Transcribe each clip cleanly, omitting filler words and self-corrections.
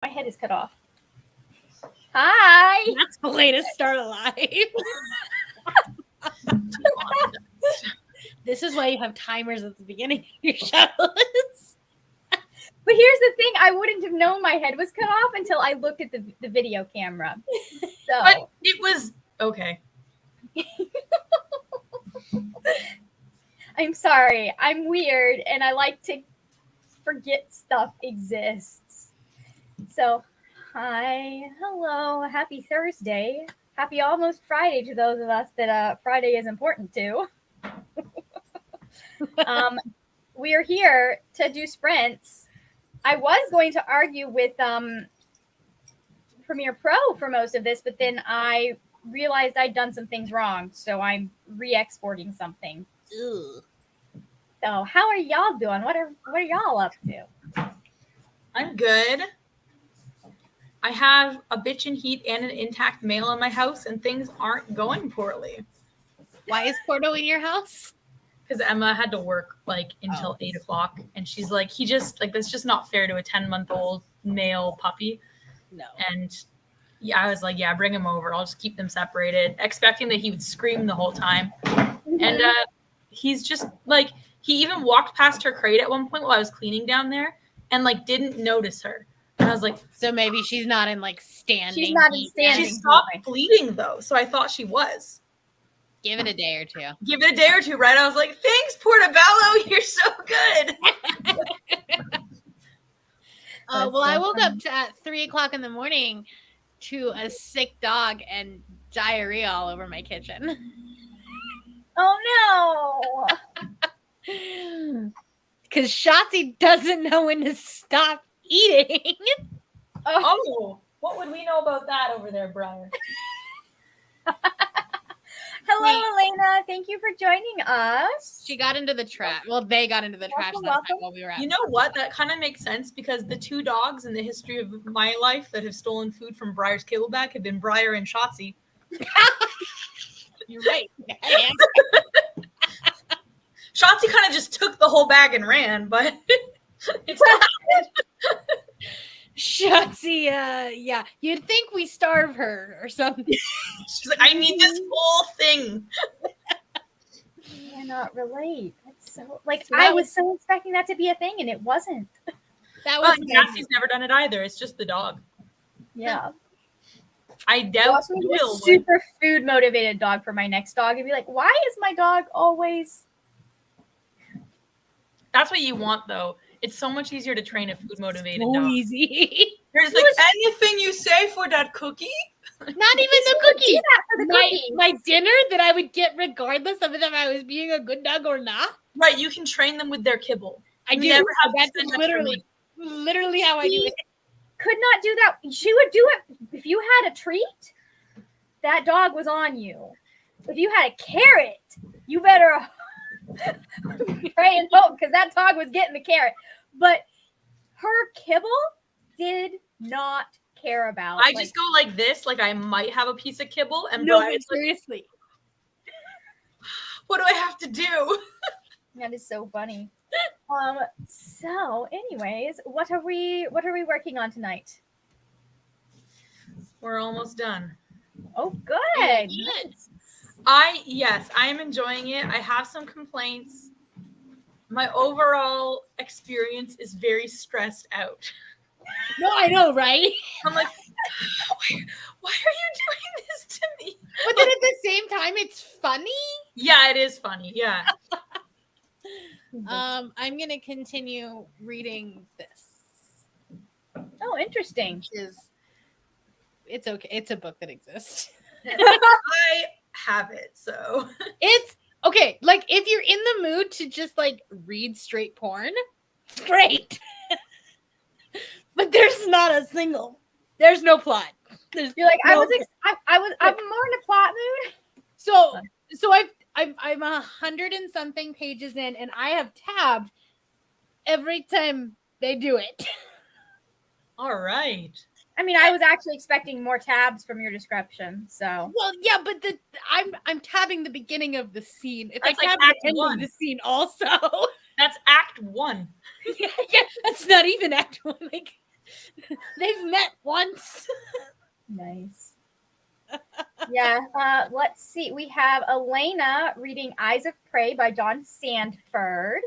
My head is cut off. Hi. That's the way to start a live. This is why you have timers at the beginning of your shows. But here's the thing, I wouldn't have known my head was cut off until I looked at the video camera. So But it was okay. I'm sorry. I'm weird and I like to forget stuff exists. So, hi, hello, happy Thursday. Happy almost Friday to those of us that Friday is important to. We are here to do sprints. I was going to argue with Premiere Pro for most of this, but then I realized I'd done some things wrong, so I'm re-exporting something. Ugh. So, how are y'all doing? What are y'all up to? I'm good. I have a bitchin' heat and an intact mail in my house, and things aren't going poorly. Why is Porto in your house? Because Emma had to work until 8 o'clock, and she's like, that's just not fair to a 10-month-old male puppy. No. And yeah, I was like, yeah, bring him over. I'll just keep them separated, expecting that he would scream the whole time. Mm-hmm. And he's just he even walked past her crate at one point while I was cleaning down there, and didn't notice her. And I was like, so maybe she's not in standing. She's not in standing. She stopped bleeding though, so I thought she was. Give it a day or two. Give it a day or two, right? I was like, thanks, Portobello. You're so good. Well, I woke up at 3 o'clock in the morning to a sick dog and diarrhea all over my kitchen. Oh no! Because Shotzi doesn't know when to stop eating. Oh, what would we know about that over there, Brian? Hello, Elena. Thank you for joining us. She got into the trash. Well, they got into the trash last night while we were out. You know what? That kind of makes sense because the two dogs in the history of my life that have stolen food from Briar's kibble bag have been Briar and Shotzi. You're right. Shotzi kind of just took the whole bag and ran, but it's not. Shotzi, yeah. You'd think we starve her or something. She's like, I need this whole thing. I cannot relate. That's so I was so expecting that to be a thing, and it wasn't. That was Cassie's never done it either. It's just the dog. Yeah. I doubt a super food motivated dog for my next dog and be like, why is my dog always? That's what you want, though. It's so much easier to train a food motivated dog. Easy. There's anything you say for that cookie? Not even the cookie. That for the my dinner that I would get regardless of if I was being a good dog or not. Right, you can train them with their kibble. I do. That's literally how I do it. Could not do that. She would do it if you had a treat. That dog was on you. If you had a carrot, you better pray and hope because that dog was getting the carrot. But her kibble did not care about. I just go like this, like I might have a piece of kibble, and no, but seriously, what do I have to do? That is so funny. So, anyways, what are we working on tonight? We're almost done. Oh, good. I'm enjoying it. I have some complaints. My overall experience is very stressed out. No, I know, right? I'm like, why are you doing this to me? But then at the same time, it's funny. Yeah, it is funny. Yeah. I'm gonna continue reading this. Oh, interesting. It's okay. It's a book that exists. I have it, so it's okay. Like if you're in the mood to just read straight porn, great. But there's no plot. You're like, I'm more in a plot mood. So I'm 100 and something pages in, and I have tabbed every time they do it. All right. I mean, I was actually expecting more tabs from your description. So well, yeah, but I'm tabbing the beginning of the scene. If that's I tab the end of the scene, also that's Act 1. Yeah, that's not even Act 1. They've met once. Nice. Yeah. Let's see. We have Elena reading Eyes of Prey by John Sandford.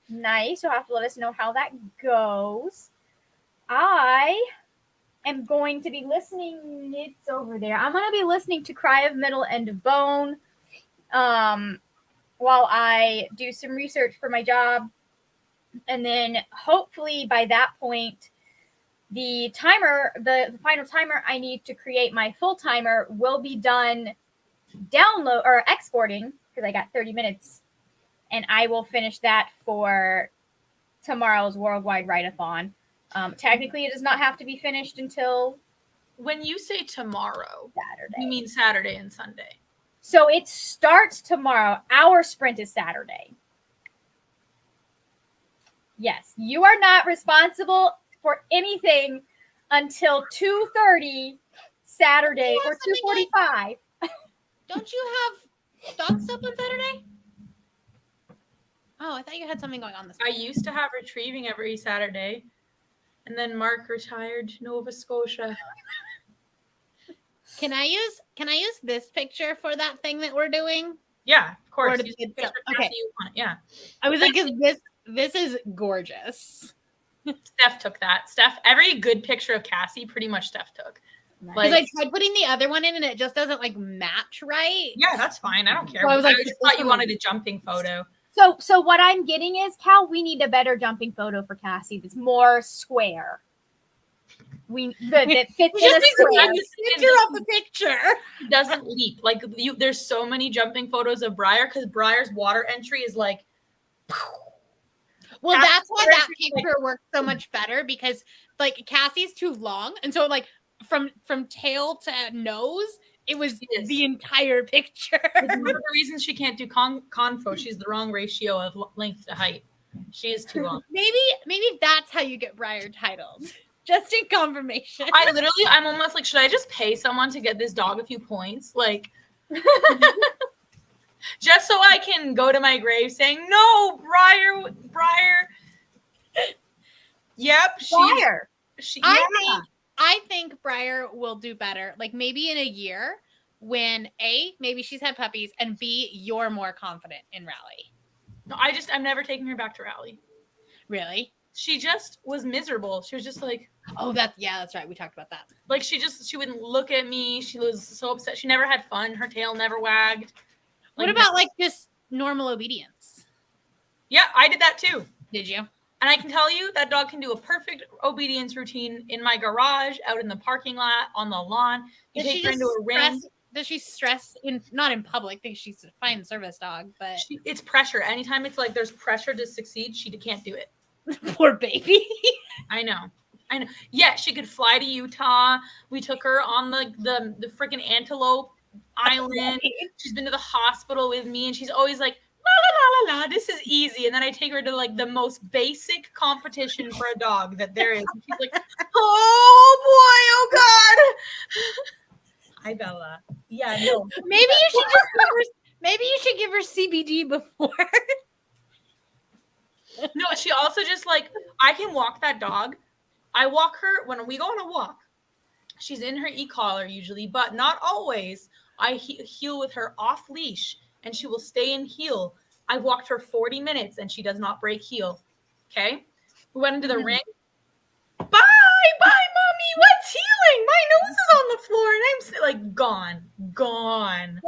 Nice. You'll have to let us know how that goes. I am going to be listening. It's over there. I'm going to be listening to Cry of Middle End of Bone while I do some research for my job. And then hopefully by that point, the timer, the final timer I need to create my full timer will be done download or exporting because I got 30 minutes. And I will finish that for tomorrow's Worldwide Write-a-thon. Technically, it does not have to be finished until When you say tomorrow, Saturday. you mean Saturday and Sunday? So it starts tomorrow. Our sprint is Saturday. Yes, you are not responsible for anything until 2:30 Saturday You have or something 2:45. Don't you have dog stuff on Saturday? Oh, I thought you had something going on this I week. used to have retrieving every Saturday, and then Mark retired to Nova Scotia. Can I use this picture for that thing that we're doing? Yeah, of course. Or did Use it the picture go- okay. Cassie you want. Yeah. I was like, this is gorgeous. Steph took that. Steph, every good picture of Cassie, pretty much Steph took. Because I tried putting the other one in and it just doesn't like match right. Yeah, that's fine. I don't care. So I was like, just thought you wanted a jumping photo. So what I'm getting is, Cal, we need a better jumping photo for Cassie that's more square. That fits in a square. Picture of the picture. It doesn't leap. Like there's so many jumping photos of Briar because Briar's water entry is like. Well, Cassie's that's why water that entry is like- picture works so much better because like Cassie's too long, and so like from tail to nose, it was Yes. the entire picture. It's one of the reasons she can't do convo. She's the wrong ratio of length to height. She is too long. Maybe that's how you get Briar titled. Just in confirmation. I'm almost like, should I just pay someone to get this dog a few points? Like, just so I can go to my grave saying, no, Briar. Yep. Square. I think Briar will do better. Like maybe in a year when A, maybe she's had puppies, and B, you're more confident in Rally. No, I'm never taking her back to Rally. Really? She just was miserable. She was just like, Oh, that's right. We talked about that. like she wouldn't look at me. She was so upset. She never had fun. Her tail never wagged. What about like just normal obedience? Yeah, I did that too. Did you? And I can tell you that dog can do a perfect obedience routine in my garage, out in the parking lot, on the lawn. You take her into a ring. Does she stress not in public? I think she's a fine service dog, but It's pressure. Anytime it's like there's pressure to succeed, she can't do it. poor baby. I know. Yeah, she could fly to Utah. We took her on the freaking Antelope Island. She's been to the hospital with me, and she's always like, la la la la la. This is easy. And then I take her to like the most basic competition for a dog that there is. And she's like, oh boy, oh god. Hi Bella. Yeah, no. Maybe you should give her CBD before. No, she also just like, I can walk that dog. I walk her when we go on a walk. She's in her e-collar usually, but not always. I heel with her off leash and she will stay in heel. I've walked her 40 minutes and she does not break heel. Okay. We went into the ring. Bye, mommy. What's healing? My nose is on the floor and I'm like gone.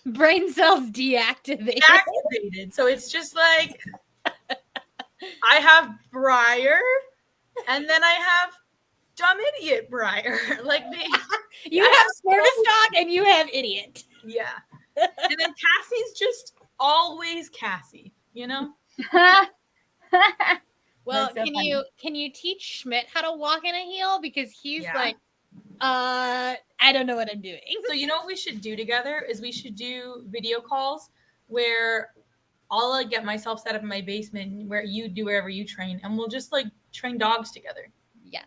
Brain cells deactivated. Activated. So it's just like, I have Briar and then I have dumb idiot Briar. Like You have service dog and you have idiot. yeah. And then Cassie's just always Cassie, you know? Well, That's so funny. can you teach Schmidt how to walk in a heel? Because he's Yeah. like, I don't know what I'm doing. So you know what we should do together is we should do video calls where I'll like get myself set up in my basement where you do wherever you train and we'll just like train dogs together. Yes.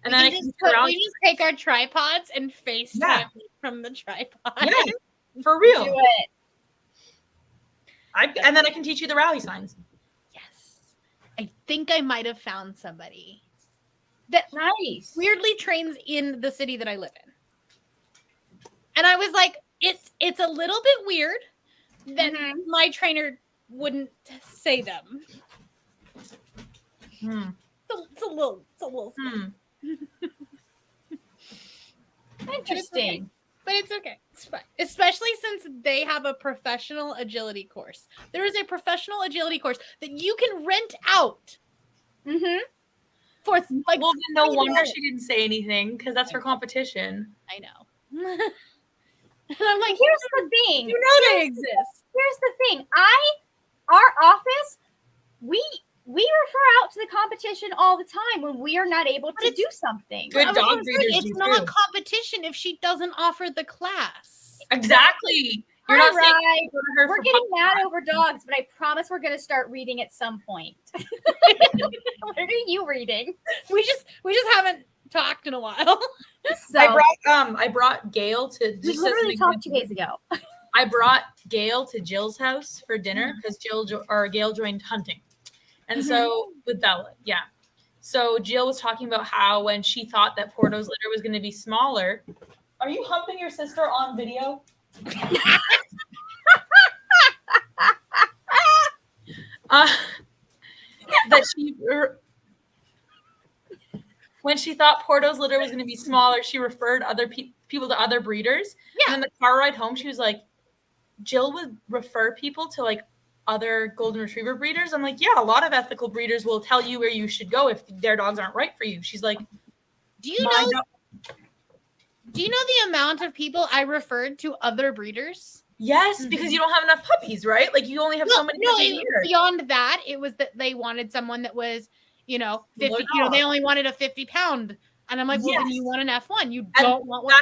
And then We just take our tripods and FaceTime from the tripod. yeah, for real. Do it. And then I can teach you the rally signs. Yes. I think I might have found somebody. that Nice. weirdly trains in the city that I live in. And I was like, it's a little bit weird that my trainer wouldn't say them. It's a little Interesting. But it's okay. It's fine. Especially since they have a professional agility course. There is a professional agility course that you can rent out for like. Well, then no wonder she didn't say anything because that's her competition. I know. And I'm like, Here's the thing. you know they exist. Here's the thing. Our office, we refer out to the competition all the time when we are not able to do something. Good I was dog gonna say, breeders it's do not too. competition if she doesn't offer the class. Exactly. You're All not saying right. go to her We're for getting puppy mad class. over dogs, but I promise we're going to start reading at some point. What are you reading? We just haven't talked in a while. So, I brought Gail to we just as literally an talked 2 example. days ago. I brought Gail to Jill's house for dinner because Gail joined hunting. And so with Bella, yeah. So Jill was talking about how when she thought that Porto's litter was going to be smaller. Are you humping your sister on video? That when she thought Porto's litter was going to be smaller, she referred other people to other breeders. Yeah. And then the car ride home, she was like, Jill would refer people to like other golden retriever breeders. I'm like, yeah, a lot of ethical breeders will tell you where you should go if their dogs aren't right for you. She's like, Do you know the amount of people I referred to other breeders? yes, because you don't have enough puppies, right? Like you only have so many puppies a year. Beyond that, it was that they wanted someone that was, 50, Low they only wanted a 50-pound. And I'm like, well, then you want an F1. You And don't want what I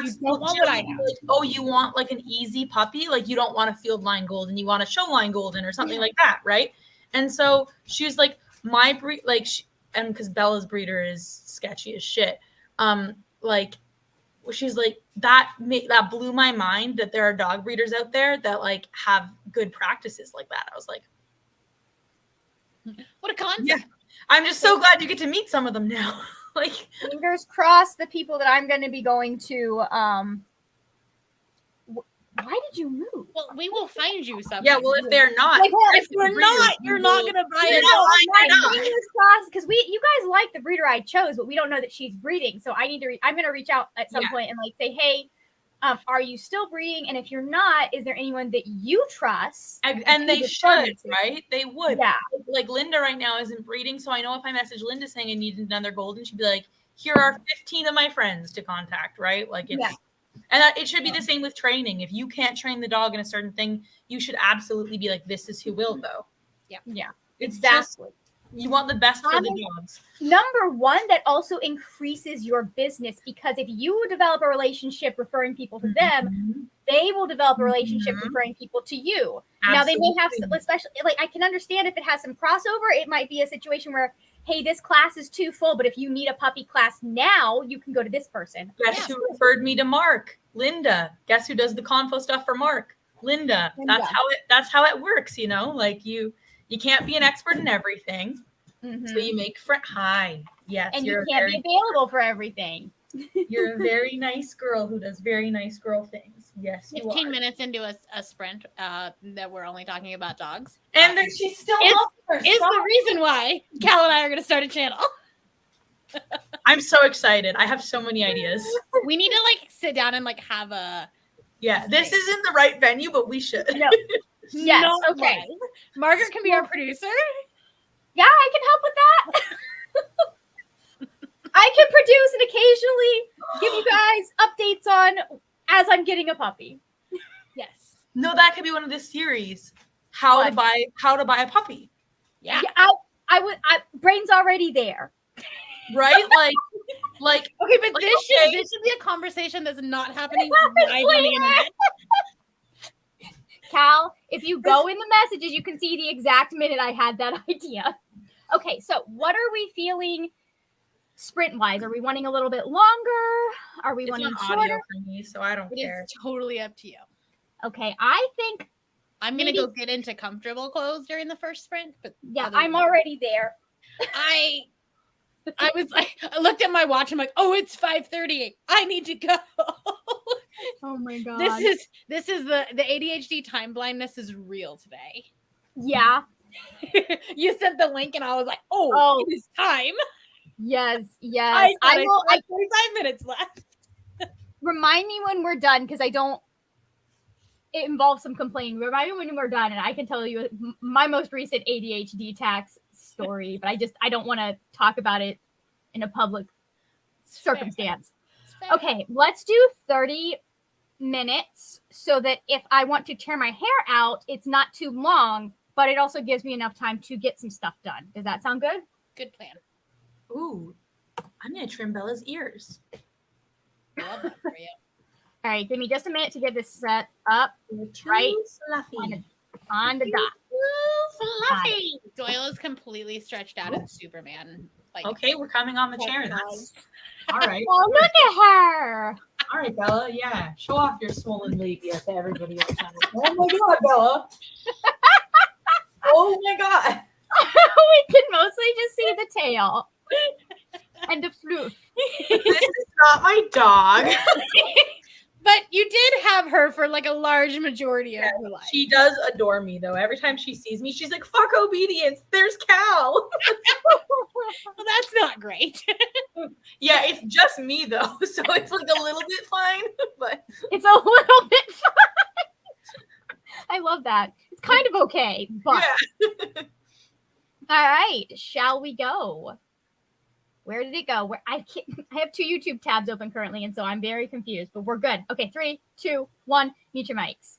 have. Like, oh, you want like an easy puppy? Like you don't want a field line golden, you want a show line golden or something like that, right? And so she was like, my breed, like, and because Bella's breeder is sketchy as shit. Like, she's like that blew my mind that there are dog breeders out there that like have good practices like that. I was like, what a concept. yeah. I'm just so glad you get to meet some of them now. Like, Fingers crossed, the people that I'm going to be going to. Why did you move? Well, we will find you something. yeah, well, if they're not, Like, well, if you're not, you're not gonna buy You're it. not. Fingers crossed, because you guys like the breeder I chose, but we don't know that she's breeding. So I need to. I'm going to reach out at some point and like say, hey, are you still breeding? And if you're not, is there anyone that you trust? And they should, right? They would. Yeah. Like Linda right now isn't breeding, so I know if I message Linda saying I need another golden, she'd be like, here are 15 of my friends to contact, right? Like it's and it should be the same with training. If you can't train the dog in a certain thing, you should absolutely be like, this is who will though. Yeah. It's Exactly. just you want the best for the dogs. Number one, that also increases your business, because if you develop a relationship referring people to them, they will develop a relationship referring people to you. Absolutely. Now they may have, especially like I can understand if it has some crossover, it might be a situation where, hey, this class is too full, but if you need a puppy class now, you can go to this person. Guess who referred me to Mark? Linda. Guess who does the confo stuff for Mark? Linda. That's how it works, like you can't be an expert in everything. So you make friends. Hi. Yes. And you can't be available for everything. You're a very nice girl who does very nice girl things. Yes, you 15 are. minutes into a sprint that we're only talking about dogs. And then she's still is the reason why Cal and I are going to start a channel. I'm so excited. I have so many ideas. We need to sit down and have a. Yeah, this isn't the right venue, but we should. No. Yes. No Okay. way. Margaret can be our producer. Yeah, I can help with that. I can produce and occasionally give you guys updates on as I'm getting a puppy. Yes. No, that could be one of the series. How to buy a puppy. Yeah. I would. Brain's already there. Right? Like. Okay, but this should be a conversation that's not happening live on the internet. Cal, if you go in the messages, you can see the exact minute I had that idea. Okay, so what are we feeling sprint-wise? Are we wanting a little bit longer? Are we wanting shorter? Audio for me, so I don't care. It's totally up to you. Okay, I think I'm gonna go get into comfortable clothes during the first sprint, but I'm already there. I was like, I looked at my watch. I'm like, oh, it's 5:38. I need to go. Oh my god. This is the ADHD time blindness is real today. Yeah. You sent the link and I was like, oh, Oh. it is time. Yes. I I will. I 45 minutes left. Remind me when we're done because I don't. It involves some complaining. Remind me when we're done, and I can tell you my most recent ADHD tax story. But I don't want to talk about it in a public It's fair. circumstance. It's fair. Okay, let's do 30 minutes so that if I want to tear my hair out, it's not too long, but it also gives me enough time to get some stuff done. Does that sound good? Good plan. Ooh, I'm gonna trim Bella's ears. Love that for you. All right, give me just a minute to get this set up Right. Fluffy. on the dot. Fluffy. Doyle is completely stretched out in Superman. Like, Okay, we're coming on the chair. That's all right. Oh, look at her. All right, Bella. Yeah, show off your swollen labia to everybody else. Oh my God, Bella. Oh my God. We can mostly just see the tail and the floof. This is not my dog. but you did have her for like a large majority of her life. She does adore me though. Every time she sees me, she's like, "Fuck obedience." There's Cal. Well, that's not great. Yeah, it's just me though, so it's like a little bit fine, but It's a little bit fun. I love that. It's kind of okay, but yeah. all right, shall we go? Where did it go? Where I have 2 YouTube tabs open currently, and so I'm very confused, but we're good. Okay, 3, 2, 1, mute your mics.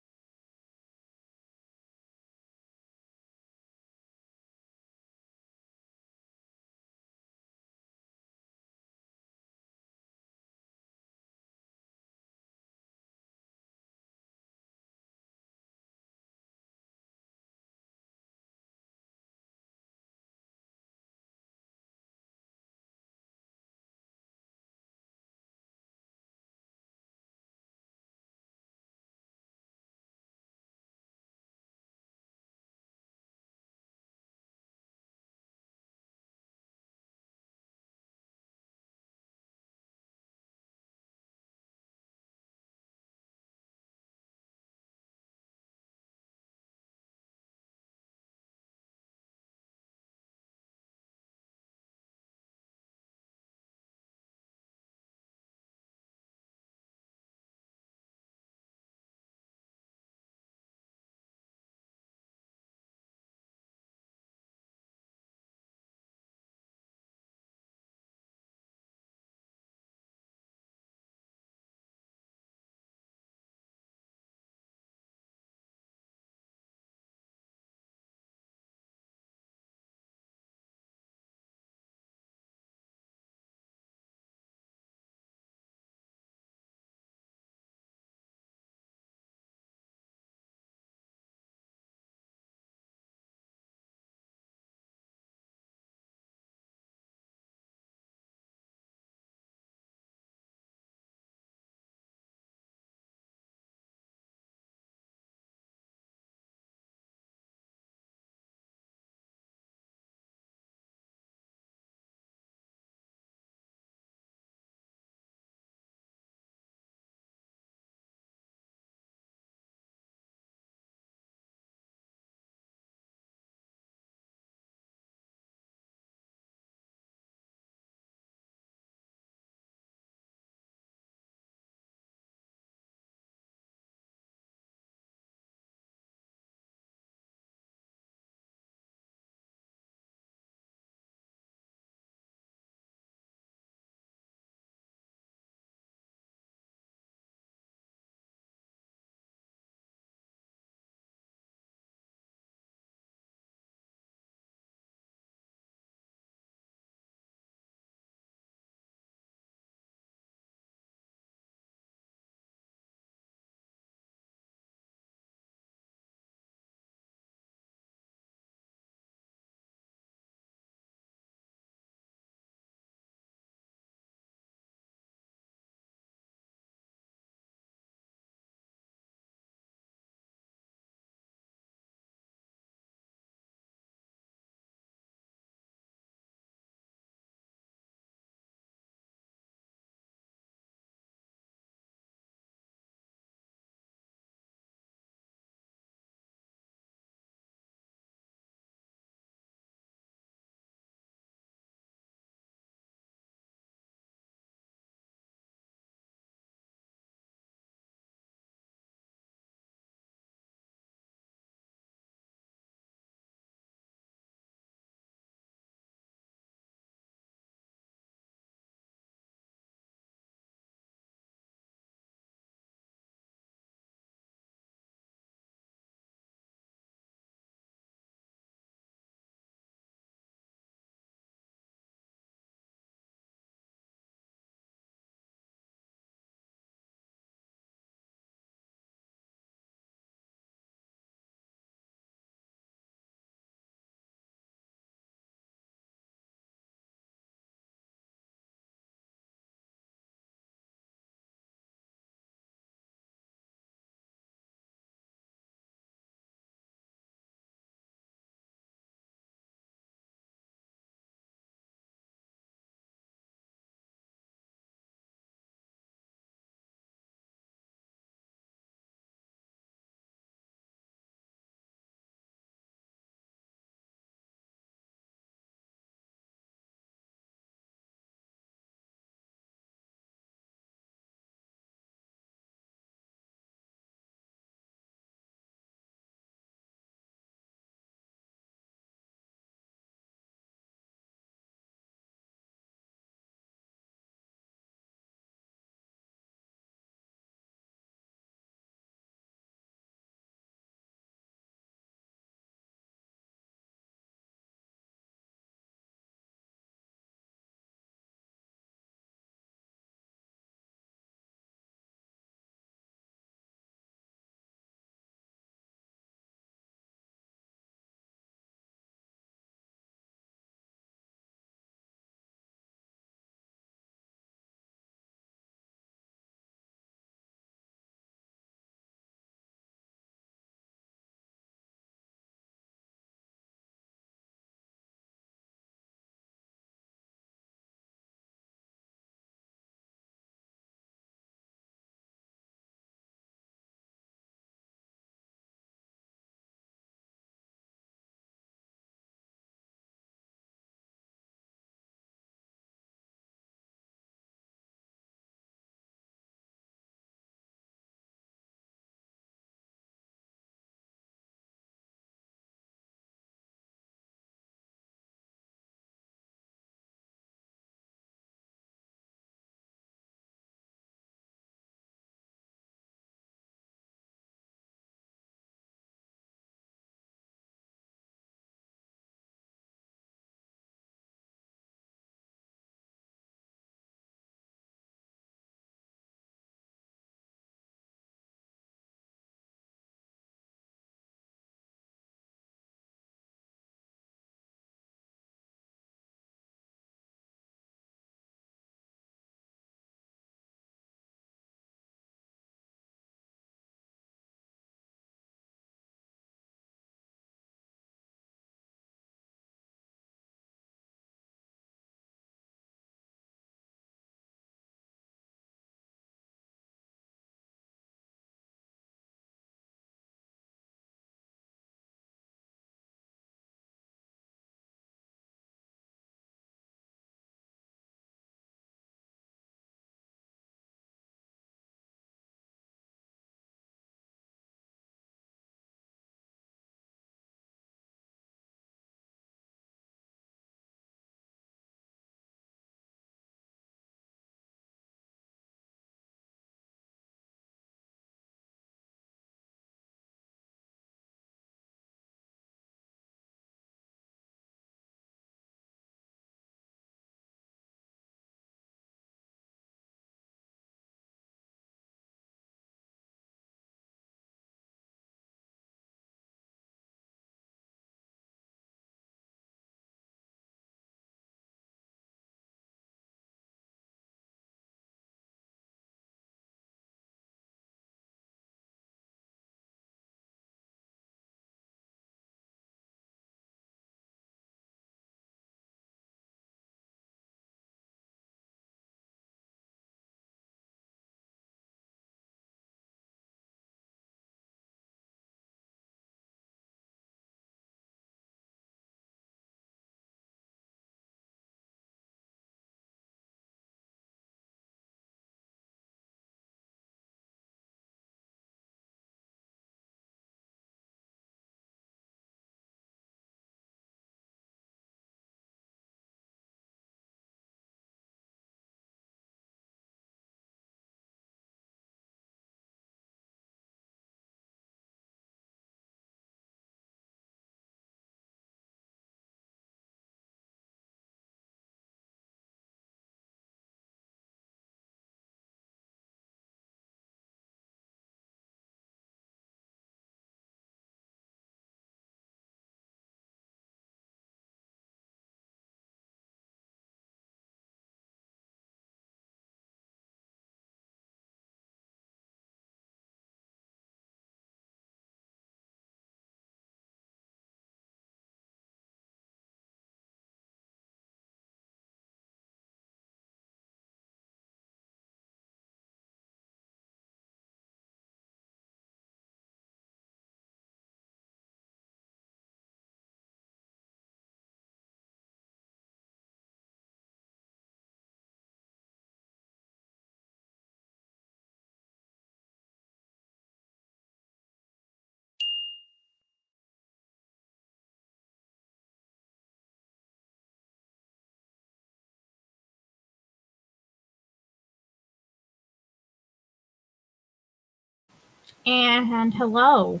And hello.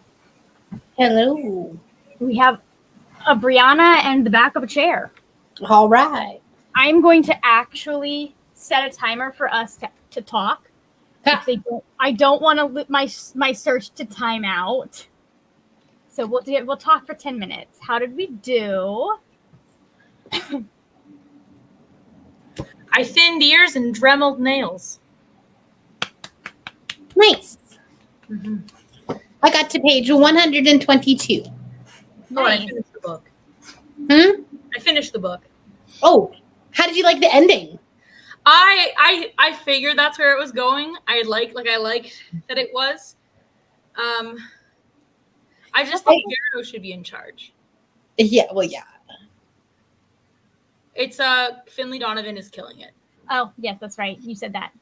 Hello. We have a Brianna and the back of a chair. All right. I'm going to actually set a timer for us to talk. Ha. Because I don't want to my search to time out. So we'll talk for 10 minutes. How did we do? I thinned ears and dremeled nails. Nice. I got to page 122. Oh, I Nice. finished the book. Hmm? I finished the book. Oh, how did you like the ending? I figured that's where it was going. I liked that it was. I just think Darrow should be in charge. Yeah, well, yeah. It's Finley Donovan is killing it. Oh, yes, that's right. You said that.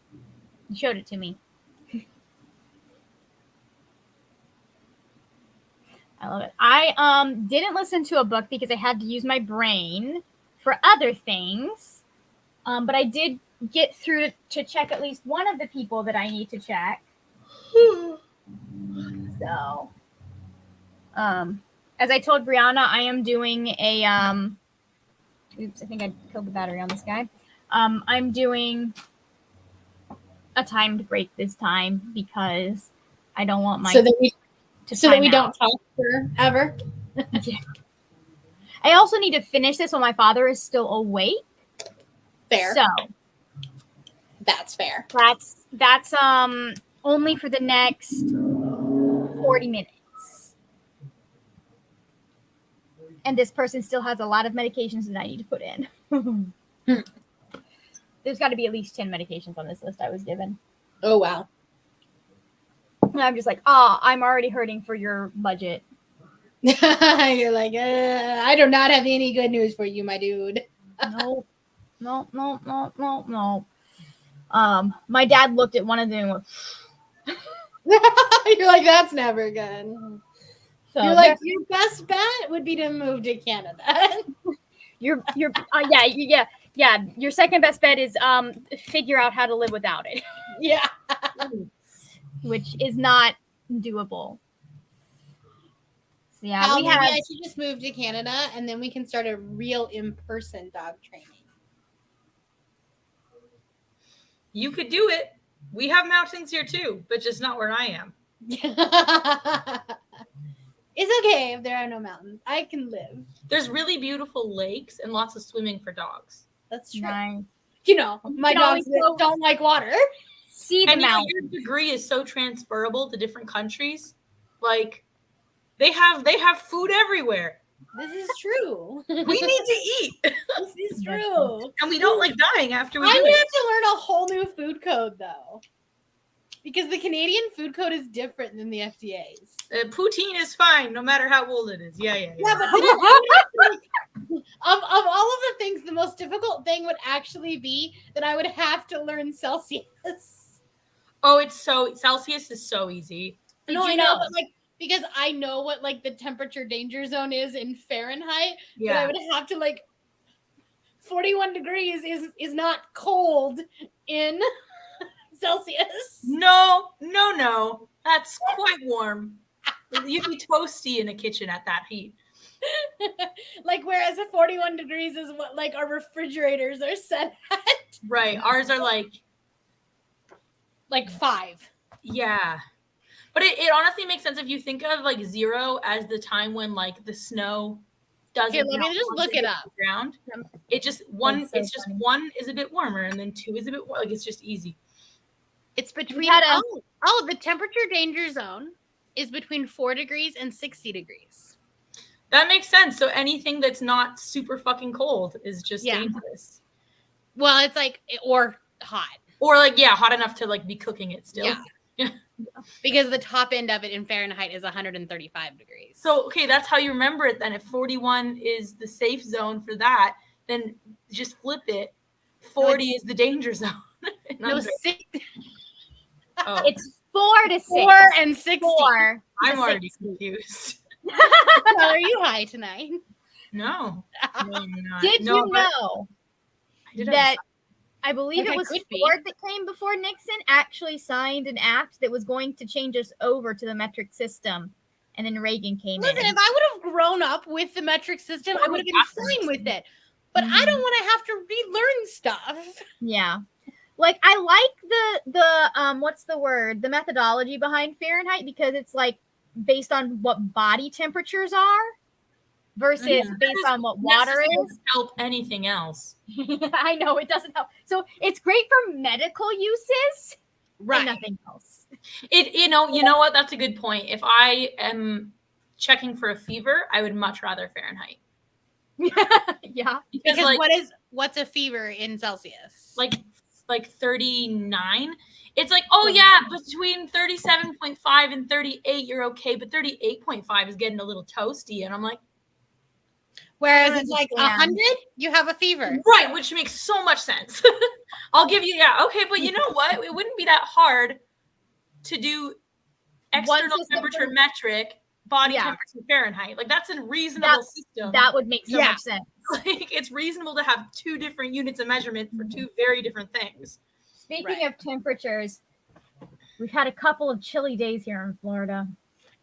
You showed it to me. I love it. I didn't listen to a book because I had to use my brain for other things. But I did get through to check at least one of the people that I need to check. So, as I told Brianna, I am doing a oops, I think I killed the battery on this guy. I'm doing a timed break this time because I don't want my So that we time don't out. talk forever. I also need to finish this while my father is still awake. Fair. So That's fair. that's only for the next 40 minutes. And this person still has a lot of medications that I need to put in. There's got to be at least 10 medications on this list I was given. Oh, wow. And I'm just like, I'm already hurting for your budget. You're like, I do not have any good news for you, my dude. No. My dad looked at one of them and went, You're like, that's never good. so You're like, your best bet would be to move to Canada. your your second best bet is figure out how to live without it, Yeah. which is not doable. So yeah, Hal, we maybe have I should just move to Canada and then we can start a real in-person dog training. You could do it. We have mountains here too, but just not where I am. It's okay if there are no mountains. I can live. There's really beautiful lakes and lots of swimming for dogs. That's true. nice. You know, my can dogs always go- don't like water. See the And you know, mountain. your degree is so transferable to different countries. Like they have food everywhere. This is true. We need to eat. This is true. And we don't like dying after we I'm do gonna it. have to learn a whole new food code though, because the Canadian food code is different than the FDA's. Poutine is fine, no matter how old it is. Yeah. Yeah, but then I would have to, like, of all of the things, the most difficult thing would actually be that I would have to learn Celsius. Oh, it's so Celsius is so easy. No, you I know, know- but like because I know what like the temperature danger zone is in Fahrenheit, but I Yeah. would have to like 41 degrees is not cold in Celsius. No. That's quite warm. You'd be toasty in a kitchen at that heat. Like whereas a 41 degrees is what like our refrigerators are set at. Right. Ours are Like 5. yeah. But it honestly makes sense if you think of like 0 as the time when like the snow doesn't. Here, let me melt just once look it hits up. the ground. It just one. That's so It's just funny. 1 is a bit warmer, and then 2 is a bit like it's just easy. It's between had a- the temperature danger zone is between 4 degrees and 60 degrees. That makes sense. So anything that's not super fucking cold is just Yeah. dangerous. Well, it's like or hot. Or like hot enough to like be cooking it still. Yeah. Because the top end of it in Fahrenheit is 135 degrees. So okay, that's how you remember it then. If 41 is the safe zone for that, then just flip it. 40 is the danger zone. And no, I'm 6, oh, It's 4 to 6. 4 and 60. 4. I'm to already 60. confused. Well, are you high tonight? No. No, I'm not. Did No, you but know I did that I believe Like, it I was could be. Ford that came before Nixon actually signed an act that was going to change us over to the metric system, and then Reagan came Listen, in. if I would have grown up with the metric system, I would have been fine with it. But I don't want to have to relearn stuff. Yeah. Like I like the what's the word? The methodology behind Fahrenheit because it's like based on what body temperatures are versus Yeah. based on what water is. Help anything else. I know it doesn't help. So it's great for medical uses and nothing else. You know what? That's a good point. If I am checking for a fever, I would much rather Fahrenheit. Yeah. Because what's a fever in Celsius? like 39. It's like, oh yeah, between 37.5 and 38, you're okay, but 38.5 is getting a little toasty. And I'm like, whereas I it's like understand. 100, you have a fever. right, which makes so much sense. I'll give you, okay, but you know what? It wouldn't be that hard to do external system temperature for- metric, body Yeah. temperature Fahrenheit. Like that's a reasonable system. That would make so Yeah. much sense. Like it's reasonable to have two different units of measurement for two very different things. Speaking Right. of temperatures, we've had a couple of chilly days here in Florida.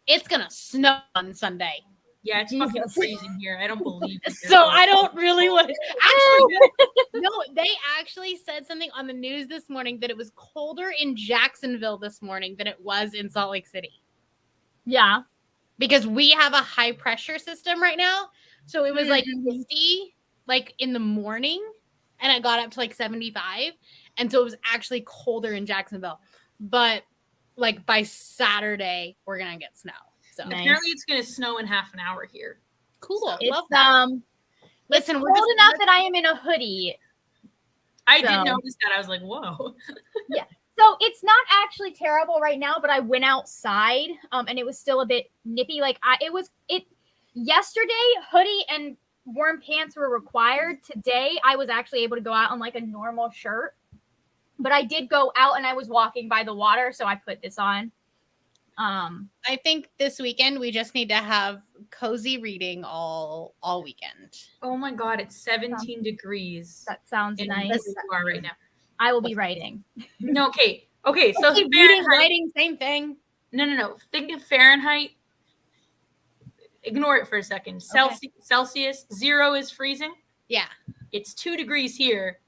It's gonna snow on Sunday. Yeah, it's fucking Jesus. freezing here. I don't believe it. So I don't really want to. Actually, no, they actually said something on the news this morning that it was colder in Jacksonville this morning than it was in Salt Lake City Yeah. because we have a high pressure system right now. So it was like Mm-hmm. 50 like in the morning and it got up to like 75. And so it was actually colder in Jacksonville. But like by Saturday, we're going to get snow. So Nice. Apparently it's gonna snow in half an hour here. cool. It's Love that. Listen, we're cold just enough that I am in a hoodie. I So- did notice that. I was like, whoa. So it's not actually terrible right now, but I went outside and it was still a bit nippy. Like yesterday, hoodie and warm pants were required. Today I was actually able to go out on like a normal shirt. But I did go out and I was walking by the water, so I put this on. I think this weekend we just need to have cozy reading all weekend. Oh my god, it's 17 degrees. That sounds in nice. where you are right now. I will be writing. No, okay. Okay, so Reading, Fahrenheit. writing, same thing. No. Think of Fahrenheit. Ignore it for a second. Celsius, 0 is freezing. Yeah. It's 2 degrees here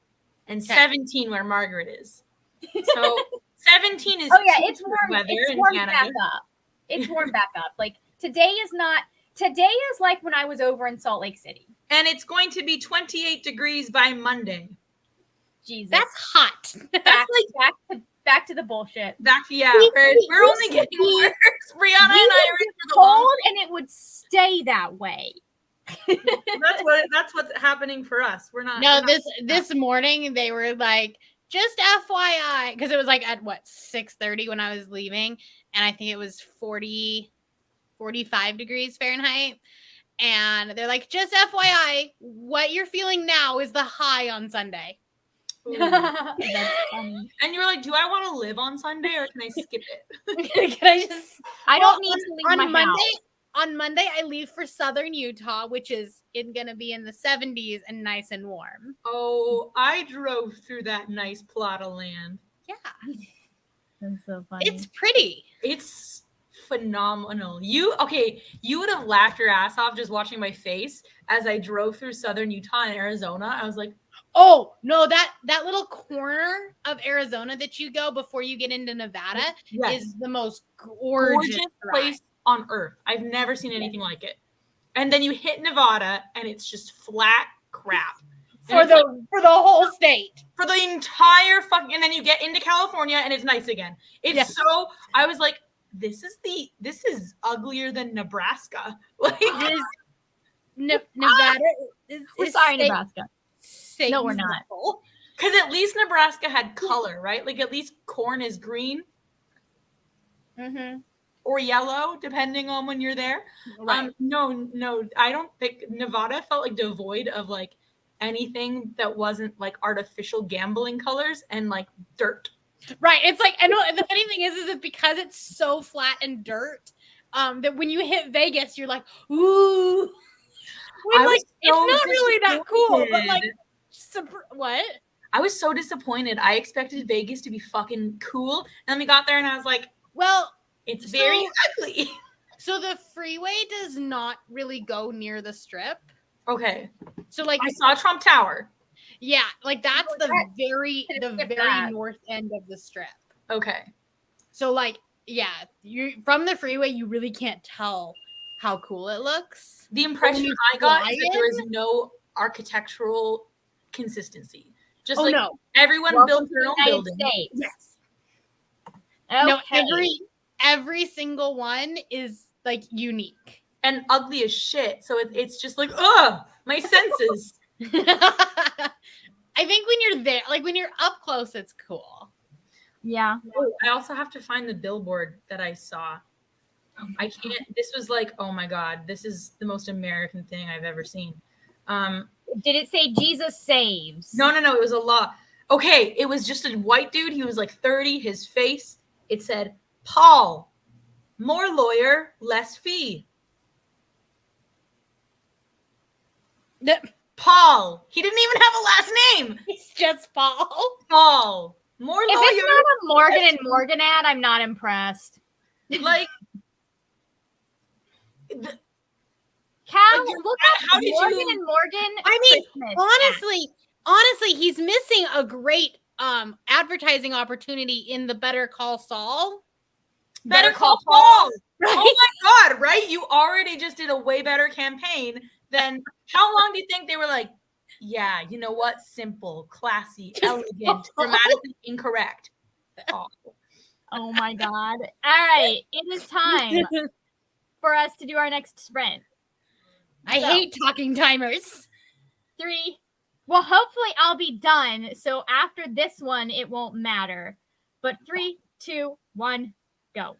and Okay. 17 where Margaret is. So 17 is Oh yeah, too it's warm. weather It's in warm Canada. back up. It's warm back up. Like today is not. Today is like when I was over in Salt Lake City. And it's going to be 28 degrees by Monday. Jesus, That's hot. back to the bullshit. We're only getting worse. Brianna and I are in for the Cold, long. and it would stay that way. That's what's happening for us. We're not. No, we're not- this morning they were like, just FYI, because it was like at what 6:30 when I was leaving, and I think it was 45 degrees Fahrenheit. And they're like, just FYI, what you're feeling now is the high on Sunday. Ooh. That's funny. And you were like, do I want to live on Sunday or can I skip it? Can I just I Well, don't need to leave my on Monday? house. On Monday, I leave for Southern Utah, which is gonna be in the 70s and nice and warm. Oh, I drove through that nice plot of land. Yeah, That's so funny. it's pretty. It's phenomenal. You would have laughed your ass off just watching my face as I drove through Southern Utah and Arizona. I was like, Oh no, that little corner of Arizona that you go before you get into Nevada yes, is the most gorgeous place on earth. I've never seen anything like it. And then you hit Nevada and it's just flat crap. for And it's the whole state. for the entire fucking, and then you get into California and it's nice again. It's Yeah. so, I was like, this is uglier than Nebraska. Like, Nevada is We're is sorry, Satan- Nebraska. No, we're not. Satan's because at least Nebraska had color, right? Like at least corn is green Mhm. or yellow, depending on when you're there. Right. No, I don't think Nevada felt like devoid of like anything that wasn't like artificial gambling colors and like dirt. Right. It's like, I know the funny thing is it's because it's so flat and dirt, that when you hit Vegas, you're like, ooh. When, I was like, so it's not really that cool, but like, disappointed. what? I was so disappointed. I expected Vegas to be fucking cool. And then we got there and I was like, Well, it's very So- ugly. so the freeway does not really go near the strip. Okay. So like I saw Trump Tower. yeah, like that's the That- very skip that. north end of the strip. Okay. So like yeah, you from the freeway you really can't tell how cool it looks. The impression you I got fly is that there was no architectural consistency. Just Oh like no. everyone Welcome built to their the own United building. States. Yes. Okay. No, every single one is like unique. And ugly as shit. So it's just like, ugh, my senses. I think when you're there, like when you're up close, it's cool. Yeah. Oh, I also have to find the billboard that I saw. I can't. This was like, oh my god, this is the most American thing I've ever seen. Did it say Jesus saves? No, it was a law. Okay, it was just a white dude. He was like 30. His face, it said, Paul, more lawyer, less fee. Paul. He didn't even have a last name. It's just Paul. Paul, more If lawyer. it's not a Morgan and Morgan ad, I'm not impressed. Like, Cal, Like, look how up did Morgan you- and Morgan. I mean, Christmas honestly, he's missing a great advertising opportunity in the Better Call Saul. Better call Paul. Right? Oh my god, right? You already just did a way better campaign than how long do you think they were like, yeah, you know what? Simple, classy, elegant, grammatically incorrect. Paul. Oh my god. All right. It is time for us to do our next sprint. I So, hate talking timers. 3. Well, hopefully I'll be done. So after this one, it won't matter. But 3, 2, 1, go.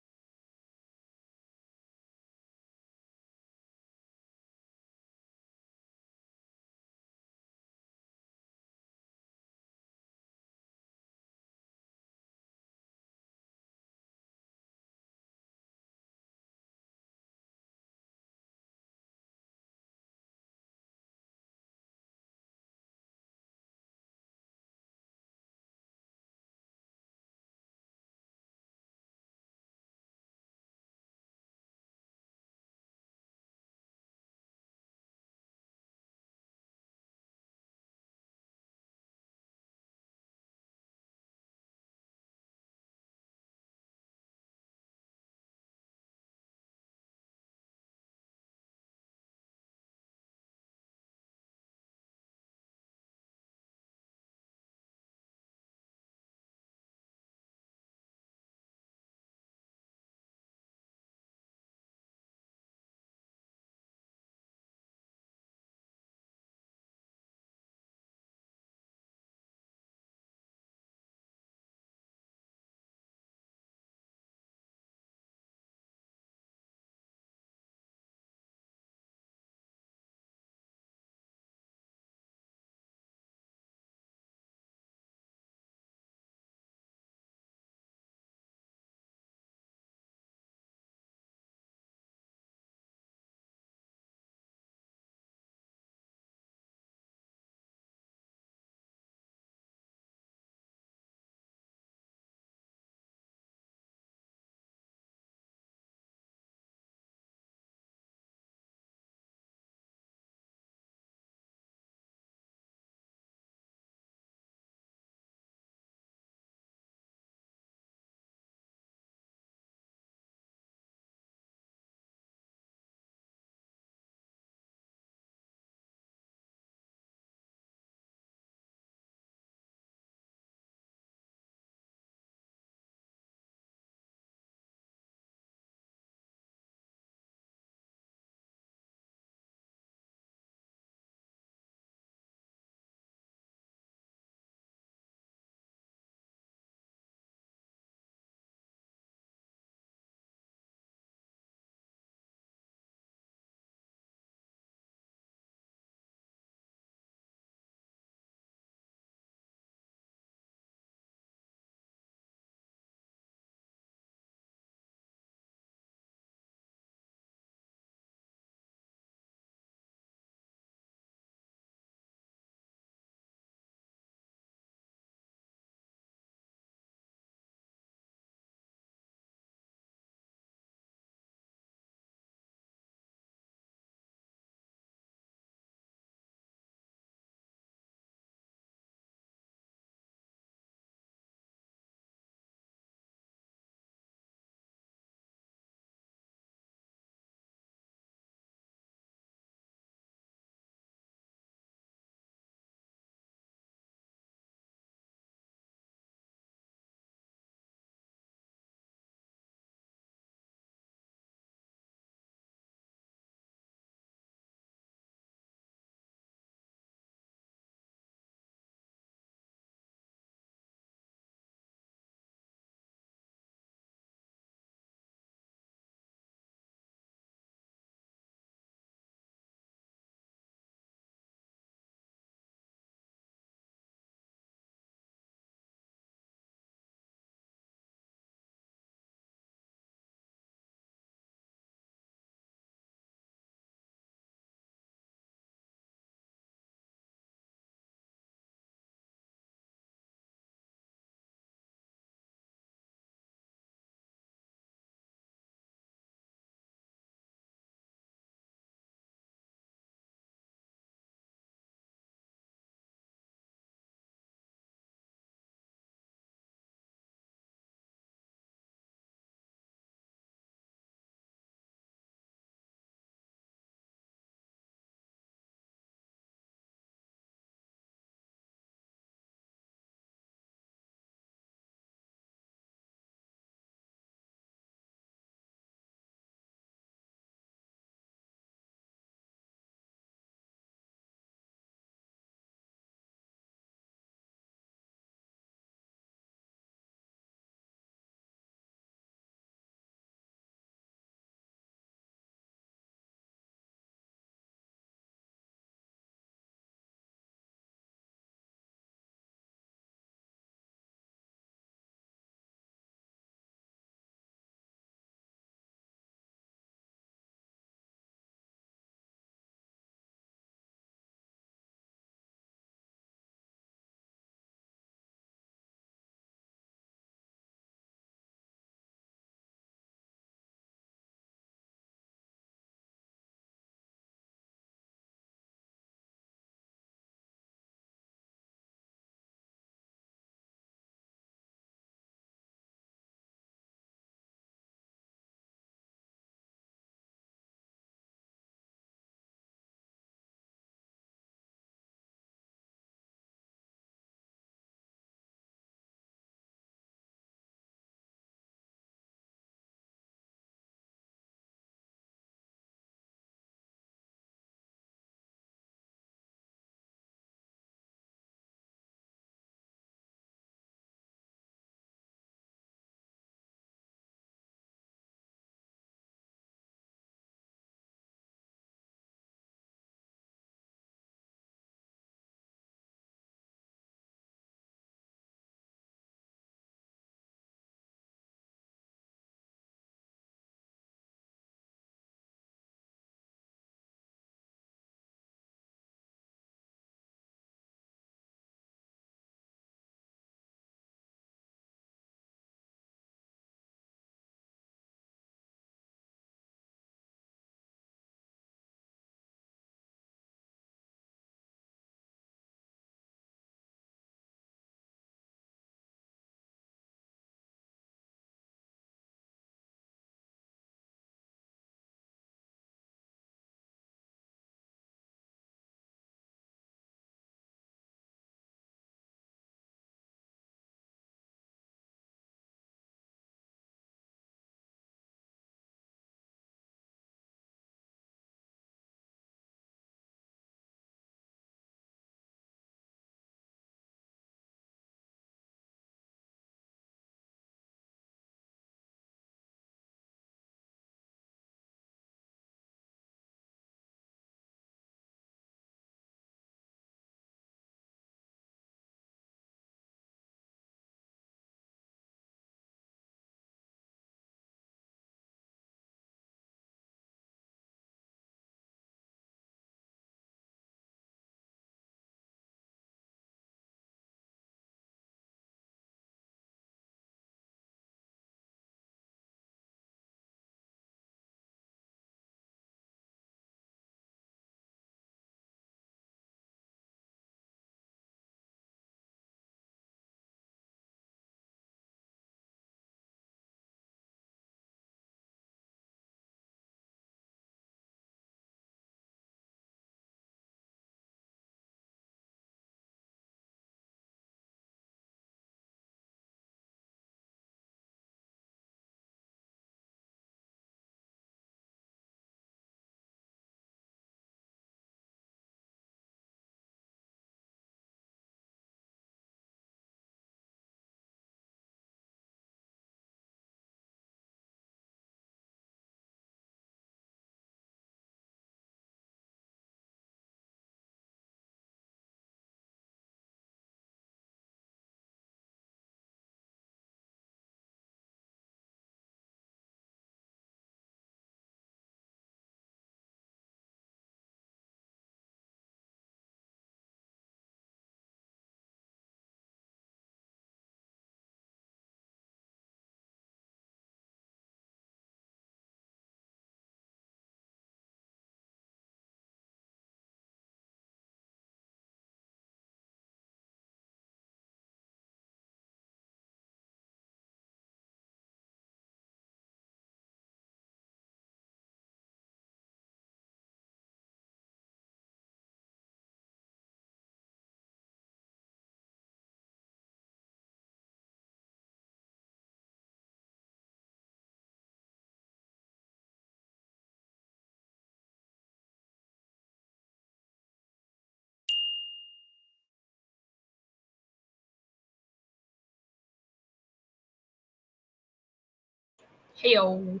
Heyo.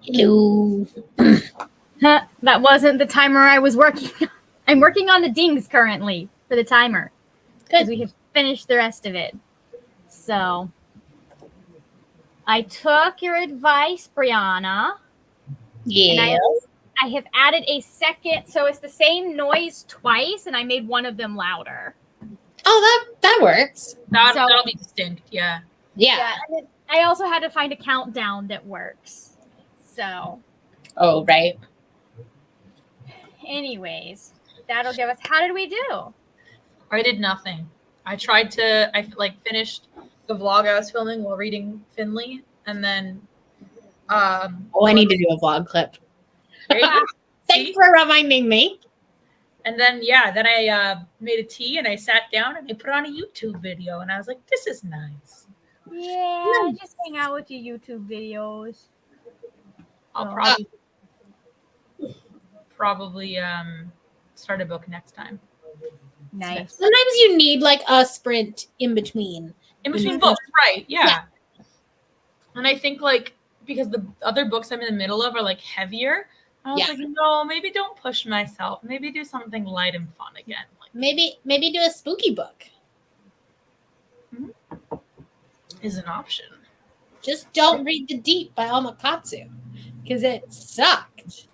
Hello. That wasn't the timer I was working on. I'm working on the dings currently for the timer. Because we have finished the rest of it. So I took your advice, Brianna. Yeah. And I have added a second, so it's the same noise twice, and I made one of them louder. Oh, that works. That'll be distinct, yeah. Yeah. And then I also had to find a countdown that works. So, Oh, right. anyways, that'll give us. How did we do? I did nothing. I finished the vlog I was filming while reading Finley, and then I need to do a vlog clip. there you go. Thanks See? for reminding me. And then I made a tea and I sat down and I put on a YouTube video and I was like, this is nice. Yeah, just hang out with your YouTube videos. I'll Oh. probably start a book next time. Nice. Sometimes you need like a sprint in between. In between Mhm. books, right? Yeah. And I think like because the other books I'm in the middle of are like heavier, I was Yeah. like, no, maybe don't push myself. Maybe do something light and fun again. Like Maybe do a spooky book. is an option. Just don't read The Deep by Amakatsu because it sucked.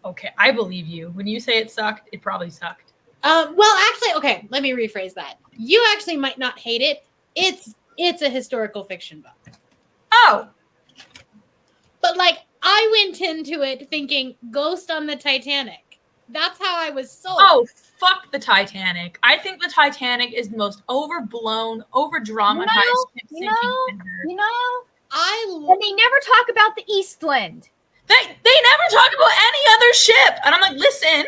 Okay, I believe you. When you say it sucked, it probably sucked. Well, actually, okay, let me rephrase that. You actually might not hate it. It's a historical fiction book. Oh, But like I went into it thinking Ghost on the Titanic. That's how I was sold. oh, fuck the Titanic. I think the Titanic is the most overblown, over-dramatized ship sinking ever. You know, I and they never talk about the Eastland. They never talk about any other ship. And I'm like, listen,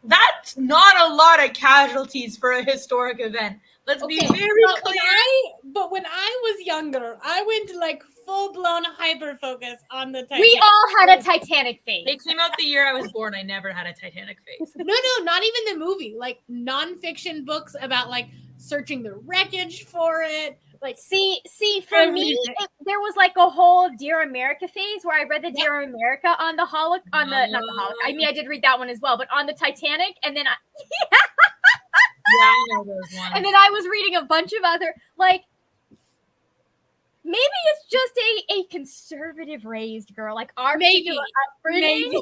that's not a lot of casualties for a historic event. Let's be very clear. But when I was younger, I went to like full-blown hyper-focus on the Titanic. We all had a Titanic phase. They came out the year I was born. I never had a Titanic face. No, not even the movie. Like nonfiction books about like searching the wreckage for it. Like See, for me, there was like a whole Dear America phase where I read the Yeah. Dear America on the not the Holocaust. I mean, I did read that one as well, but on the Titanic, and then Yeah, I know those ones. and then I was reading a bunch of other like. Maybe it's just a conservative raised girl, like our Maybe. particular upbringing.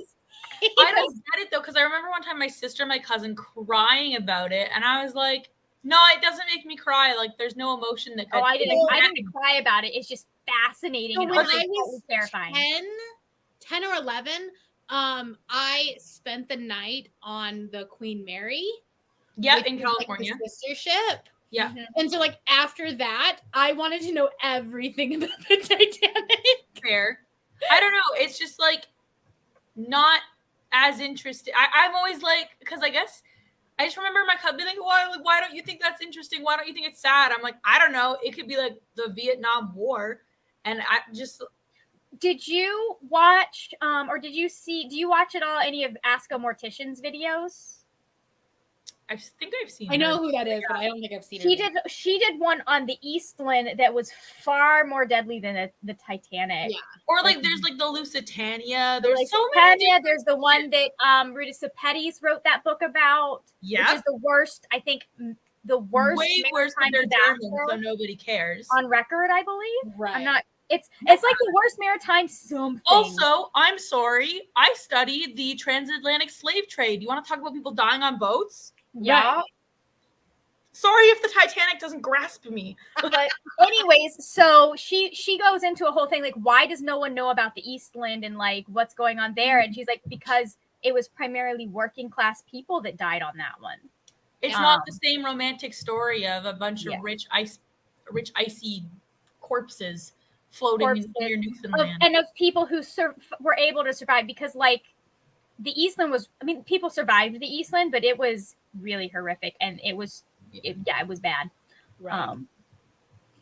I don't get it though, because I remember one time my sister and my cousin crying about it, and I was like, no, it doesn't make me cry. Like, there's no emotion that Oh, I didn't happen. cry about it. It's just fascinating So and when also I was terrifying. 10 or 11, I spent the night on the Queen Mary. Yeah, which in was, like, the California. sister ship. Yeah. Mhm. And so like after that, I wanted to know everything about the Titanic. Fair. I don't know. It's just like not as interested. I'm always like, because I guess I just remember my cousin being like, why don't you think that's interesting? Why don't you think it's sad? I'm like, I don't know. It could be like the Vietnam War. And I just Did you watch or do you watch at all any of Ask a Mortician's videos? I think I've seen I know her. who that is, but I don't think I've seen her. She did one on the Eastland that was far more deadly than the Titanic. Yeah. Or like there's like the Lusitania. There's Like so many. Lusitania, there's the one that Rita Sepetys wrote that book about, Yeah. which is the worst, I think the worst Way worse than maritime their Germans, disaster so nobody cares. on record, I believe. Right. I'm not it's like the worst maritime something. Also, I'm sorry, I studied the transatlantic slave trade. You want to talk about people dying on boats? yeah. Sorry if the Titanic doesn't grasp me. But anyways, so she goes into a whole thing like, why does no one know about the Eastland and like what's going on there? And she's like, because it was primarily working class people that died on that one. It's not the same romantic story of a bunch of Yeah. rich icy corpses floating in near Newfoundland. And of people who were able to survive, because like the Eastland was, I mean, people survived the Eastland, but it was really horrific and it was bad. Right.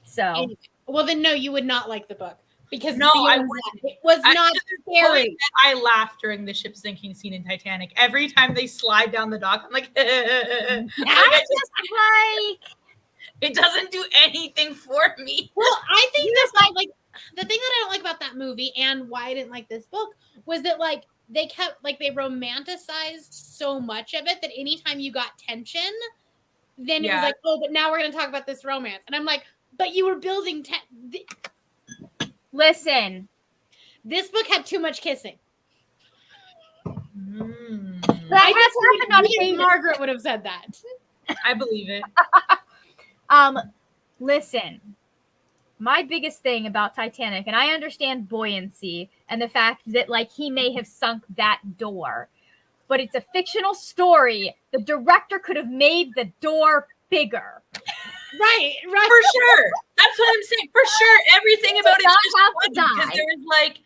So Anyway, well, then no, you would not like the book because No, I beyond wouldn't. that, it was I- not to the scary. point that I laughed during the ship sinking scene in Titanic. Every time they slide down the dock, I'm like, I just like It doesn't do anything for me. Well, I think that's not like the thing that I don't like about that movie and why I didn't like this book was that like they kept like they romanticized so much of it that anytime you got tension, then it was Yeah. like, oh, but now we're gonna talk about this romance, and I'm like, but you were building. Listen, This book had too much kissing. that has happened on occasion. Margaret would have said that. I believe it. Listen, my biggest thing about Titanic, and I understand buoyancy and the fact that like he may have sunk that door, but it's a fictional story. The director could have made the door bigger. Right. For sure. That's what I'm saying. For sure. Everything about it's not just have to funny because die. there's like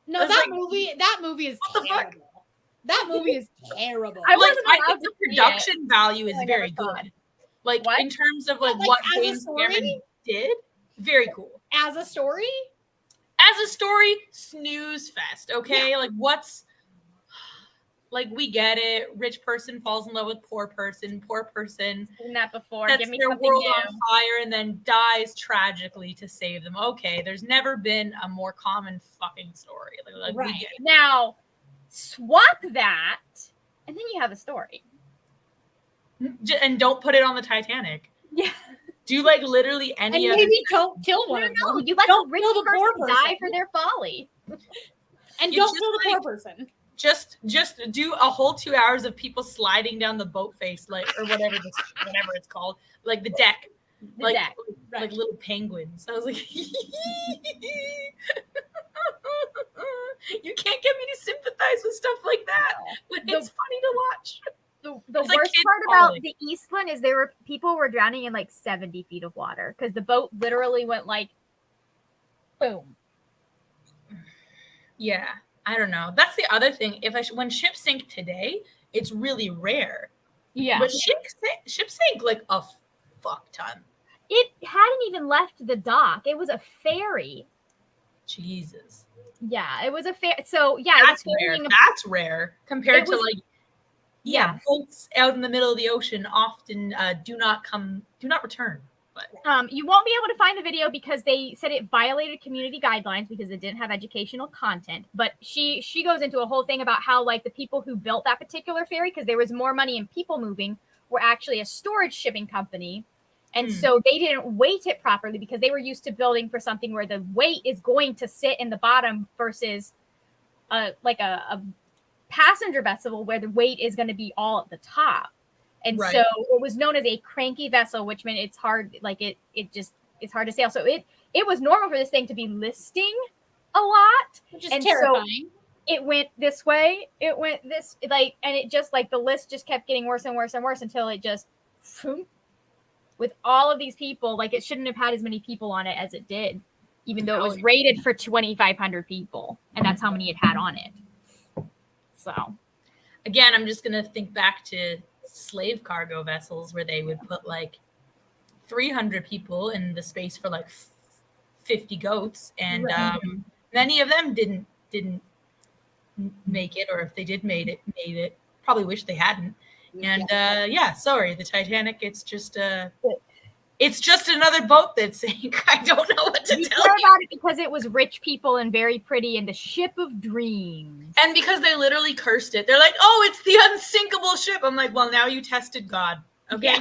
No, It's that like- movie is What the fuck? terrible. That movie is terrible. I like wasn't I allowed think the to see it. production value is I never very saw good. Like What? in terms of like Like, what as a James story? Cameron did, very cool. As a story, As a story, snooze fest. Okay, like what's like we get it. Rich person falls in love with poor person. Poor person Seen that before. sets Give me their something world new. on fire and then dies tragically to save them. Okay, there's never been a more common fucking story. Like we Right. get it. Now, swap that, and then you have a story. And don't put it on the Titanic. Yeah. Do like literally and any other. maybe don't kill one No, of no, them. you let Don't the rich kill the poor person die person. for their folly. And You don't just, kill the like- poor person. Just do a whole 2 hours of people sliding down the boat face, like or whatever it's called, like the deck, The like deck. like little penguins. I was like, you can't get me to sympathize with stuff like that, but it's funny to watch. The It's like worst kids part about falling. the Eastland is people were drowning in like 70 feet of water because the boat literally went like boom. Yeah, I don't know. That's the other thing. When ships sink today, it's really rare. Yeah. But ships sink like a fuck ton. It hadn't even left the dock. It was a ferry. Jesus, Yeah, it was a ferry. So yeah, that's it was rare. ferrying That's rare compared It to was- like. Yeah, boats out in the middle of the ocean often do not return. But you won't be able to find the video because they said it violated community guidelines because it didn't have educational content. But she goes into a whole thing about how like the people who built that particular ferry, because there was more money in people moving, were actually a storage shipping company. And so they didn't weight it properly because they were used to building for something where the weight is going to sit in the bottom versus like a passenger vessel where the weight is going to be all at the top. And Right. so it was known as a cranky vessel, which meant it's hard, like it's hard to sail. So it was normal for this thing to be listing a lot. Which is And so- terrifying. It went this way, it went this, like, and it just like the list just kept getting worse and worse and worse until it just phoom, with all of these people, like it shouldn't have had as many people on it as it did, even though it was rated for 2,500 people, and that's how many it had on it. So again, I'm just gonna think back to slave cargo vessels where they would put like 300 people in the space for like 50 goats, and many of them didn't make it, or if they did made it, probably wish they hadn't. And sorry, the Titanic. It's just another boat that sank. I don't know what to we tell care you. about it because it was rich people and very pretty and the ship of dreams. And because they literally cursed it, they're like, "Oh, it's the unsinkable ship." I'm like, "Well, now you tested God, okay?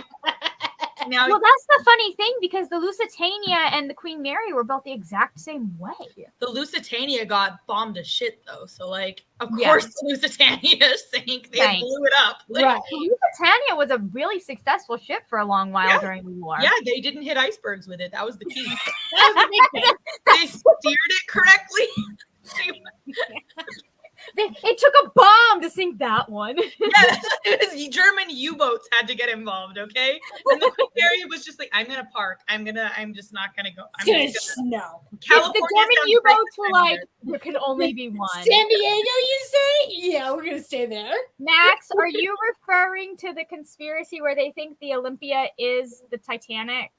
Now, Well, that's the funny thing because the Lusitania and the Queen Mary were built the exact same way. the Lusitania got bombed to shit, though. So, like, of Yeah. course, the Lusitania sank. They Sank. blew it up. Like, Right. The Lusitania was a really successful ship for a long while Yeah. during the war. Yeah, they didn't hit icebergs with it. That was the key. That was the big thing. They steered it correctly. It took a bomb to sink that one. Yeah, it was German U-boats had to get involved, okay? And the Queen Mary was just like, I'm gonna park. I'm just not gonna go. I'm It's just gonna gonna, snow. California The German sounds U-boats great were this time of like, year. there can only be one. San Diego, you say? Yeah, we're gonna stay there. Max, are you referring to the conspiracy where they think the Olympia is the Titanic?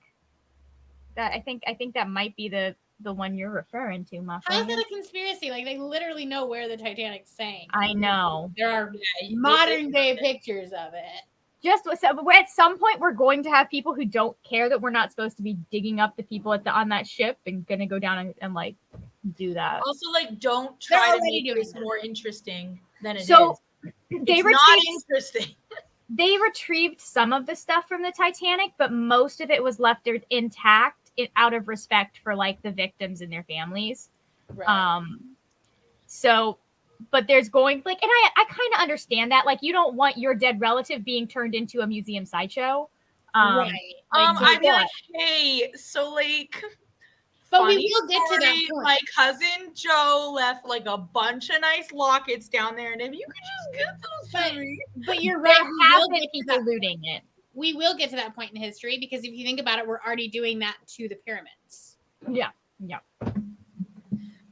That I think that might be the one you're referring to, my How is friend. that a conspiracy? Like they literally know where the Titanic sank. I know. There are Yeah, modern day pictures of it. just so at some point we're going to have people who don't care that we're not supposed to be digging up the people on that ship and gonna go down and like do that. Also, like, don't They're try to already make doing this that. more interesting than it is. So they It's not retrieved interesting. they retrieved some of the stuff from the Titanic, but most of it was left intact out of respect for like the victims and their families. Right. So, but there's going like, and I kind of understand that. Like, you don't want your dead relative being turned into a museum sideshow. Right. I'd be but- like, hey, so like, But we funny will get to that story, point. my cousin Joe left like a bunch of nice lockets down there, and if you could just get those for me. But you're there right. have We will been get to people that. looting it. We will get to that point in history because if you think about it, we're already doing that to the pyramids. Yeah.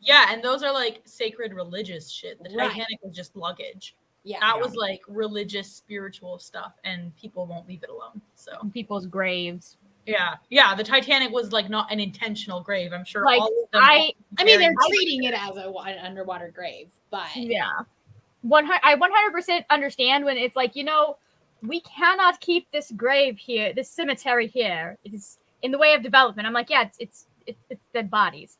Yeah, and those are like sacred religious shit. The Right. Titanic was just luggage. Yeah. That was like religious, spiritual stuff, and people won't leave it alone. So People's graves. yeah, the Titanic was like not an intentional grave. I'm sure Like, all of them. I I mean, they're I- treating it as an underwater grave, but Yeah. I 100% understand when it's like, we cannot keep this grave here, this cemetery here. It is in the way of development. I'm like, yeah, it's dead bodies.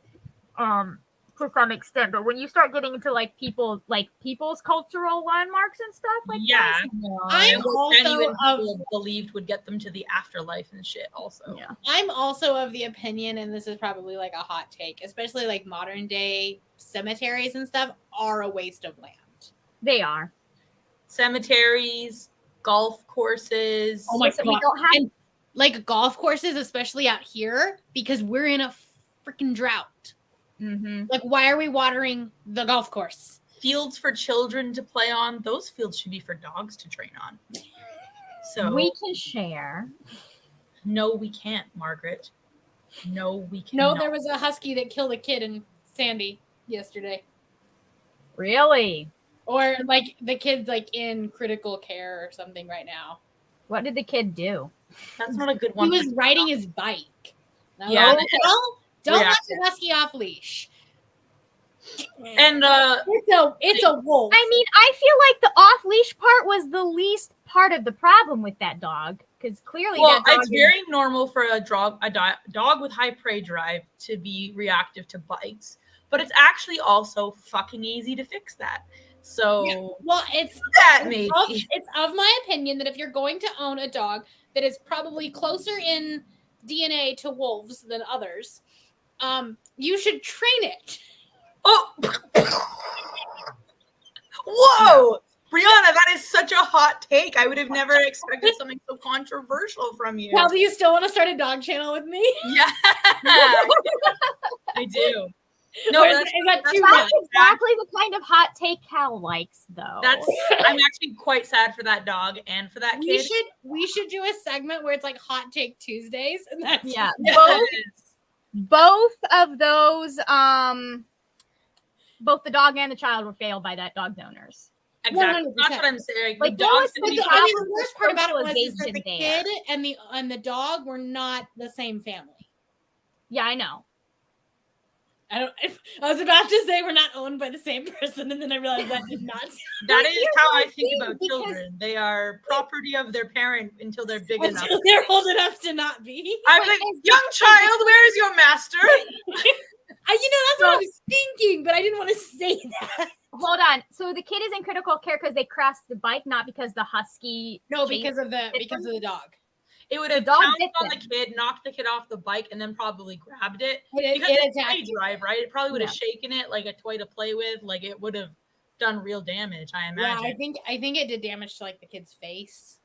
To some extent. But when you start getting into like people's cultural landmarks and stuff like Yeah. that. No. I'm and what also genuine of- people believed would get them to the afterlife and shit. Also, Yeah. I'm also of the opinion, and this is probably like a hot take, especially like modern day cemeteries and stuff are a waste of land. They are. cemeteries, golf courses. Oh my Listen, we God. don't have And like golf courses, especially out here, because we're in a freaking drought. Mhm. Like, why are we watering the golf course? Fields for children to play on. Those fields should be for dogs to train on. So We can share. no, we can't, Margaret. No, we can't. No, there was a husky that killed a kid in Sandy yesterday. Really? Or like the kid's like in critical care or something right now. What did the kid do? That's not a good He one. was riding his bike. And I was Yeah, like, that- well, don't let reactive. your husky off leash. And It's a wolf. I mean, I feel like the off leash part was the least part of the problem with that dog because clearly well, that dog it's very normal for a dog with high prey drive to be reactive to bites, but it's actually also fucking easy to fix that. So Well, it's that maybe. it's of my opinion that if you're going to own a dog that is probably closer in DNA to wolves than others, you should train it. Oh, whoa, Brianna, that is such a hot take. I would have never expected something so controversial from you. Cal, do you still want to start a dog channel with me? Yeah, I do. No, Or is, that's, is that too That's much? exactly the kind of hot take Cal likes, though. that's. I'm actually quite sad for that dog and for that kid. We should do a segment where it's like Hot Take Tuesdays, and that's yeah. Yeah, Both, it is. both of those, both the dog and the child were failed by that dog's owners. Exactly. 100%. That's what I'm saying. Like, the there dog's was gonna some be But I mean, problem the worst part about it was is that the socialization kid and the dog were not the same family. Yeah, I know. I was about to say we're not owned by the same person, and then I realized that did not. That Well, is here's how my I think thing, about because- children. They are property of their parent until they're big enough. Until they're old enough to not be. I'm like, young child, where is your master? That's what I was thinking, but I didn't want to say that. Hold on. So the kid is in critical care because they crashed the bike, not because the husky. No, chased- because of the dog. It would have The dog pounced bit on the them. kid, knocked the kid off the bike, and then probably grabbed it. It Because it's attacked play you. drive, right? It probably would have shaken it like a toy to play with. Like it would have done real damage, I Yeah, imagine. I think it did damage to like the kid's face.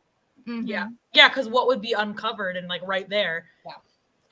Mhm. Yeah. Yeah, because what would be uncovered and like right there. Yeah.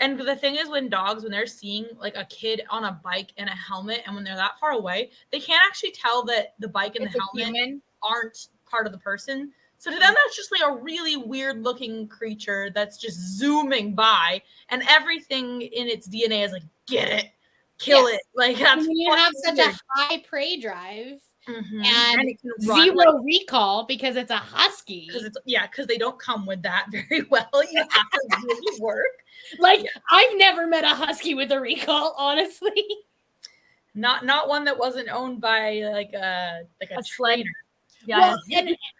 And the thing is, when they're seeing like a kid on a bike and a helmet, and when they're that far away, they can't actually tell that the bike and It's the a helmet human. aren't part of the person. So to them, that's just like a really weird looking creature that's just zooming by, and everything in its DNA is like, get it, kill it. Like that's When you have fucking such weird. a high prey drive Mhm. and it can run, zero like, recall because it's a husky. because they don't come with that very well. You have to really work. Like Yeah. I've never met a husky with a recall, honestly. Not one that wasn't owned by like a A sled. trainer. Yeah.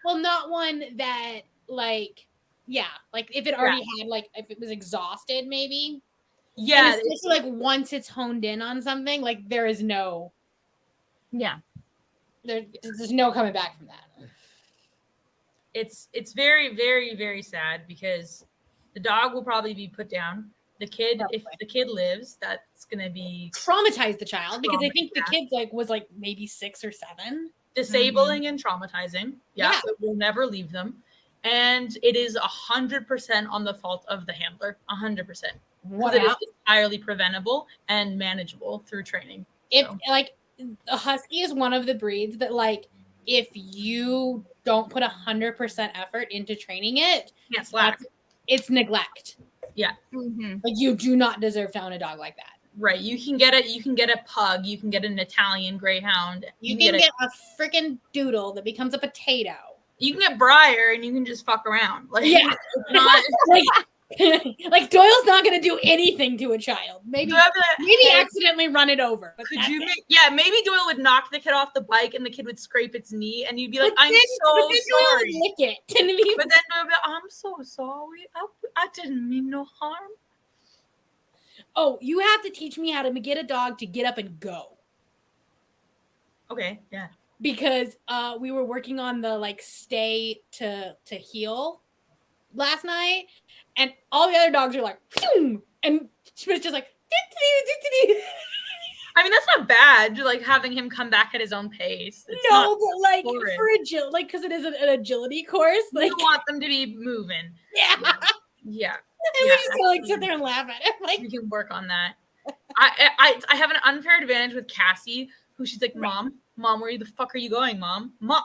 Well, not one that like, yeah, like if it already had like if it was exhausted, maybe. Yeah, And especially like once it's honed in on something, like there is no Yeah. there's no coming back from that. it's very, very, very sad because the dog will probably be put down. The kid, if Probably. the kid lives, that's gonna be Traumatize the child because I think the Yeah. kid like was like maybe 6 or 7. disabling and traumatizing. Yeah, Yeah. it will never leave them. And it is 100% on the fault of the handler. 100%. Because What it is happened? entirely preventable and manageable through training. If So, like a husky is one of the breeds that like if you don't put 100% effort into training it, yeah, slack. it's neglect. Mm-hmm. Like you do not deserve to own a dog like that. Right. You can get it. You can get a pug. You can get an Italian greyhound. You can get a freaking doodle that becomes a potato. You can get Briar and you can just fuck around. Like, Yeah. it's not. Like Doyle's not going to do anything to a child. Maybe accidentally run it over. But Could that's you it. make, yeah, maybe Doyle would knock the kid off the bike and the kid would scrape its knee and you'd be like, But I'm then so Doyle would sorry. lick it. And he- But then Doyle would be like, I'm so sorry. I didn't mean no harm. oh, you have to teach me how to get a dog to get up and go. Okay, yeah. Because we were working on the like stay to heal last night, and all the other dogs are like, phew, and Schmidt's just like, I mean, that's not bad, like having him come back at his own pace. It's no, not, but like horrid. for agility, like because it is an agility course, like you want them to be moving. yeah. Yeah. And we just gotta, like sit there and laugh at it. Like, We can work on that. I have an unfair advantage with Cassie, who she's like, Mom, where the fuck are you going, Mom? Mom.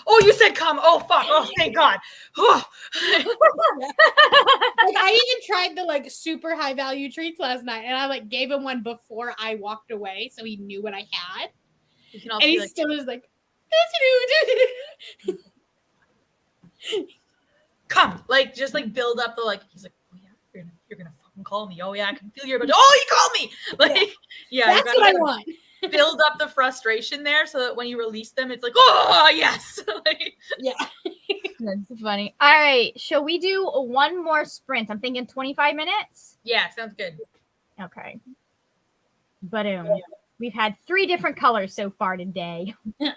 Oh, you said come. Oh, fuck. Oh, thank God. like I even tried the like super high value treats last night, and I like gave him one before I walked away, so he knew what I had. You can also And be he like, still was like, come. Like, just like build up the like, he's like, oh, yeah, you're gonna fucking call me. Oh, yeah, I can feel your, but oh, you called me. Like, yeah, that's what I want. build up the frustration there so that when you release them, it's like, oh, yes. Like, Yeah. That's funny. All right. Shall we do one more sprint? I'm thinking 25 minutes. yeah, sounds good. Okay. Boom. We've had 3 different colors so far today. All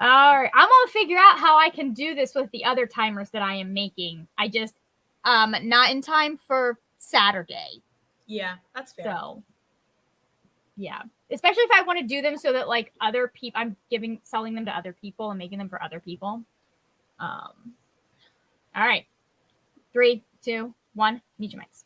right. I'm going to figure out how I can do this with the other timers that I am making. I just, not in time for Saturday. Yeah, that's fair. So, yeah. Especially if I want to do them so that like other people, I'm selling them to other people and making them for other people. All right. 3, 2, 1. Meet your mics.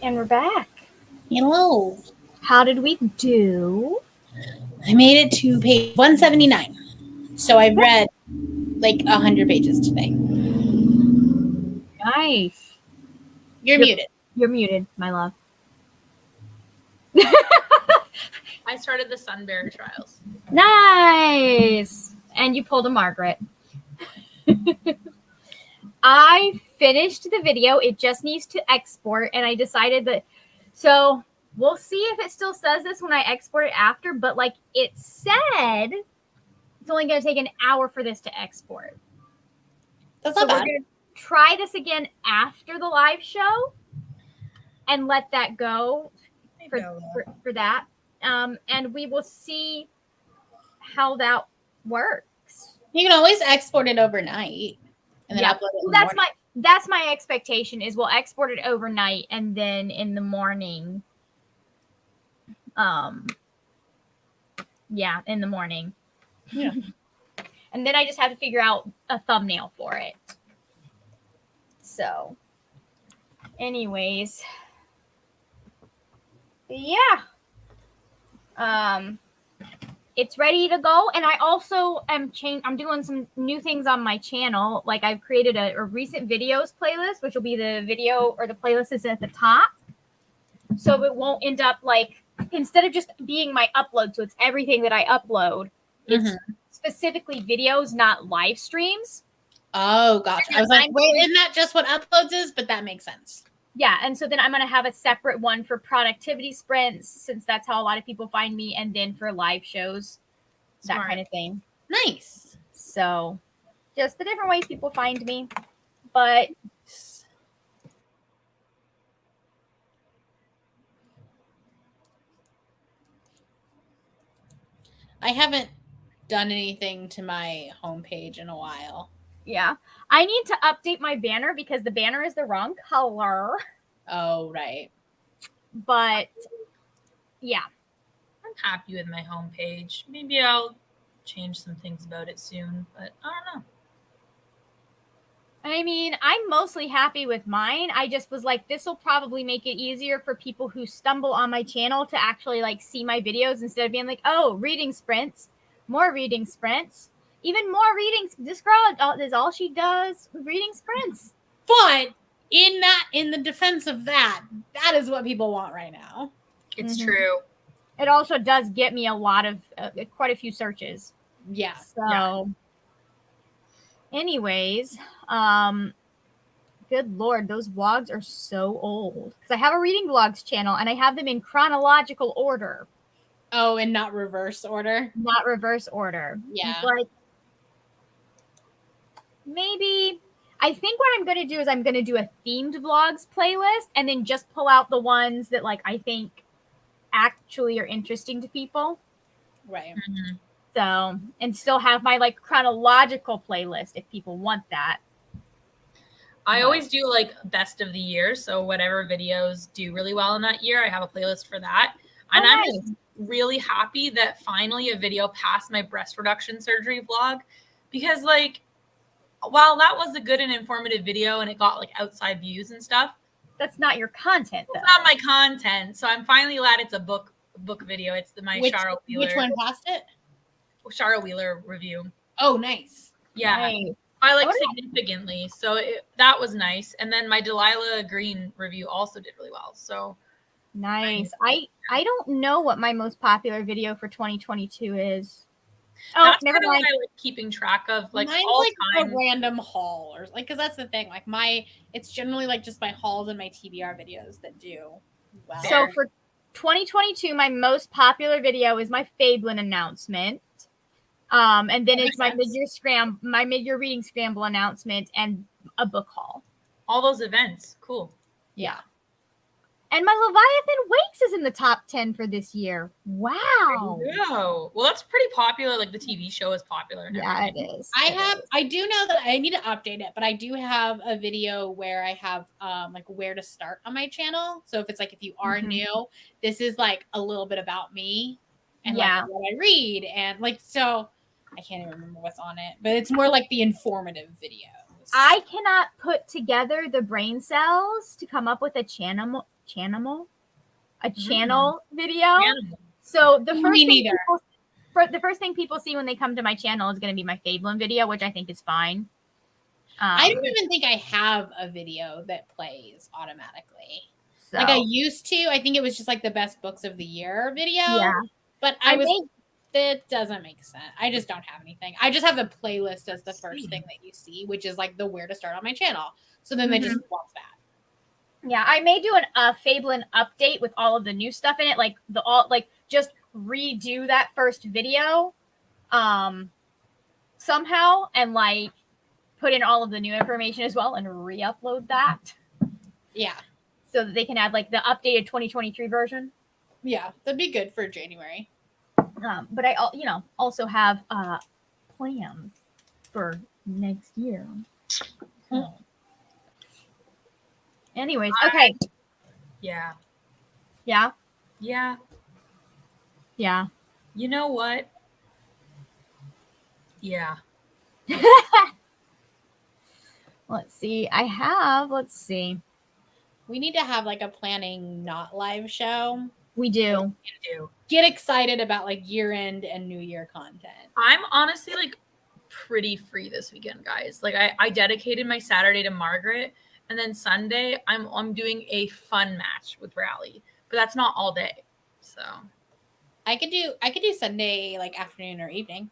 And we're back. Hello. How did we do? I made it to page 179. So I've read like 100 pages today. Nice. You're Yep. muted. You're muted, my love. I started the Sunbear trials. Nice. And you pulled a Margaret. I finished the video. It just needs to export, and I decided that. So we'll see if it still says this when I export it after. But like it said, it's only going to take an hour for this to export. That's So not we're bad. going to try this again after the live show, and let that go for that. And we will see how that works. You can always export it overnight and then Yeah. upload it. In Well, the morning. that's my expectation is we'll export it overnight and then in the morning. In the morning. Yeah. And then I just have to figure out a thumbnail for it. So, anyways. Yeah. It's ready to go, and I also am I'm doing some new things on my channel. Like I've created a recent videos playlist, which will be the video or the playlist is at the top, so it won't end up like instead of just being my upload. So it's everything that I upload. It's specifically videos, not live streams. Oh, gotcha. I was like, wait, isn't that just what uploads is? But that makes sense. Yeah, and so then I'm going to have a separate one for productivity sprints, since that's how a lot of people find me, and then for live shows, that kind of thing. Nice. So, just the different ways people find me. But I haven't done anything to my homepage in a while. yeah, I need to update my banner because the banner is the wrong color. Oh, right. But yeah, I'm happy with my homepage. Maybe I'll change some things about it soon, but I don't know. I mean, I'm mostly happy with mine. I just was like, this will probably make it easier for people who stumble on my channel to actually like see my videos instead of being like, oh, reading sprints, more reading sprints, even more readings. This girl is all she does, reading sprints. But in the defense of that is what people want right now. It's true. It also does get me a lot of quite a few searches. Yeah. So, anyways, good Lord, those vlogs are so old. Because I have a reading vlogs channel and I have them in chronological order. Oh, and not reverse order? Not reverse order. Yeah. It's like, maybe, I think what I'm going to do is I'm going to do a themed vlogs playlist and then just pull out the ones that like I think actually are interesting to people. Right. Mm-hmm. So, and still have my like chronological playlist if people want that. I always do like best of the year. So whatever videos do really well in that year, I have a playlist for that. And I'm just really happy that finally a video passed my breast reduction surgery vlog, because like, while that was a good and informative video and it got like outside views and stuff, that's not your content though. It's not my content. So I'm finally glad it's a book video. It's my Shara Wheeler. Which one passed it? Shara Wheeler review. Oh, nice. Yeah. Nice. I like significantly. So that was nice. And then my Delilah Green review also did really well. So nice. I don't know what my most popular video for 2022 is. Oh, that's never mind. I like keeping track of like mine's all like time. a random haul or like, because that's the thing. Like it's generally like just my hauls and my TBR videos that do well. So for 2022, my most popular video is my Fablin announcement. And then it's my mid-year reading scramble announcement and a book haul. All those events. Cool. Yeah. And my Leviathan Wakes is in the top 10 for this year. Wow. Wow. Well, that's pretty popular. Like the TV show is popular. Yeah, it is. I do know that I need to update it, but I do have a video where I have like where to start on my channel. So if you are new, this is like a little bit about me and like what I read and like, so I can't even remember what's on it, but it's more like the informative videos. I cannot put together the brain cells to come up with a channel video. Animal. So the Me first thing neither. the first thing people see when they come to my channel is going to be my Fabelin video, which I think is fine. I don't even think I have a video that plays automatically. so, Like I used to. I think it was just like the best books of the year video. yeah. But that doesn't make sense. I just don't have anything. I just have the playlist as the first thing that you see, which is like the where to start on my channel. So then they just watch that. Yeah, I may do a Fabelin update with all of the new stuff in it, like just redo that first video, somehow, and like put in all of the new information as well and re-upload that, Yeah. so that they can add like the updated 2023 version. Yeah. That'd be good for January. But I, also have plans for next year. So. Anyways, okay, Yeah. yeah, Yeah. yeah. You know what? Yeah. Let's see. We need to have like a planning not live show. We do. You do. Get excited about like year end and new year content. I'm honestly like pretty free this weekend, guys. Like I dedicated my Saturday to Margaret, and then Sunday I'm doing a fun match with Rally, but that's not all day. So I could do Sunday like afternoon or evening.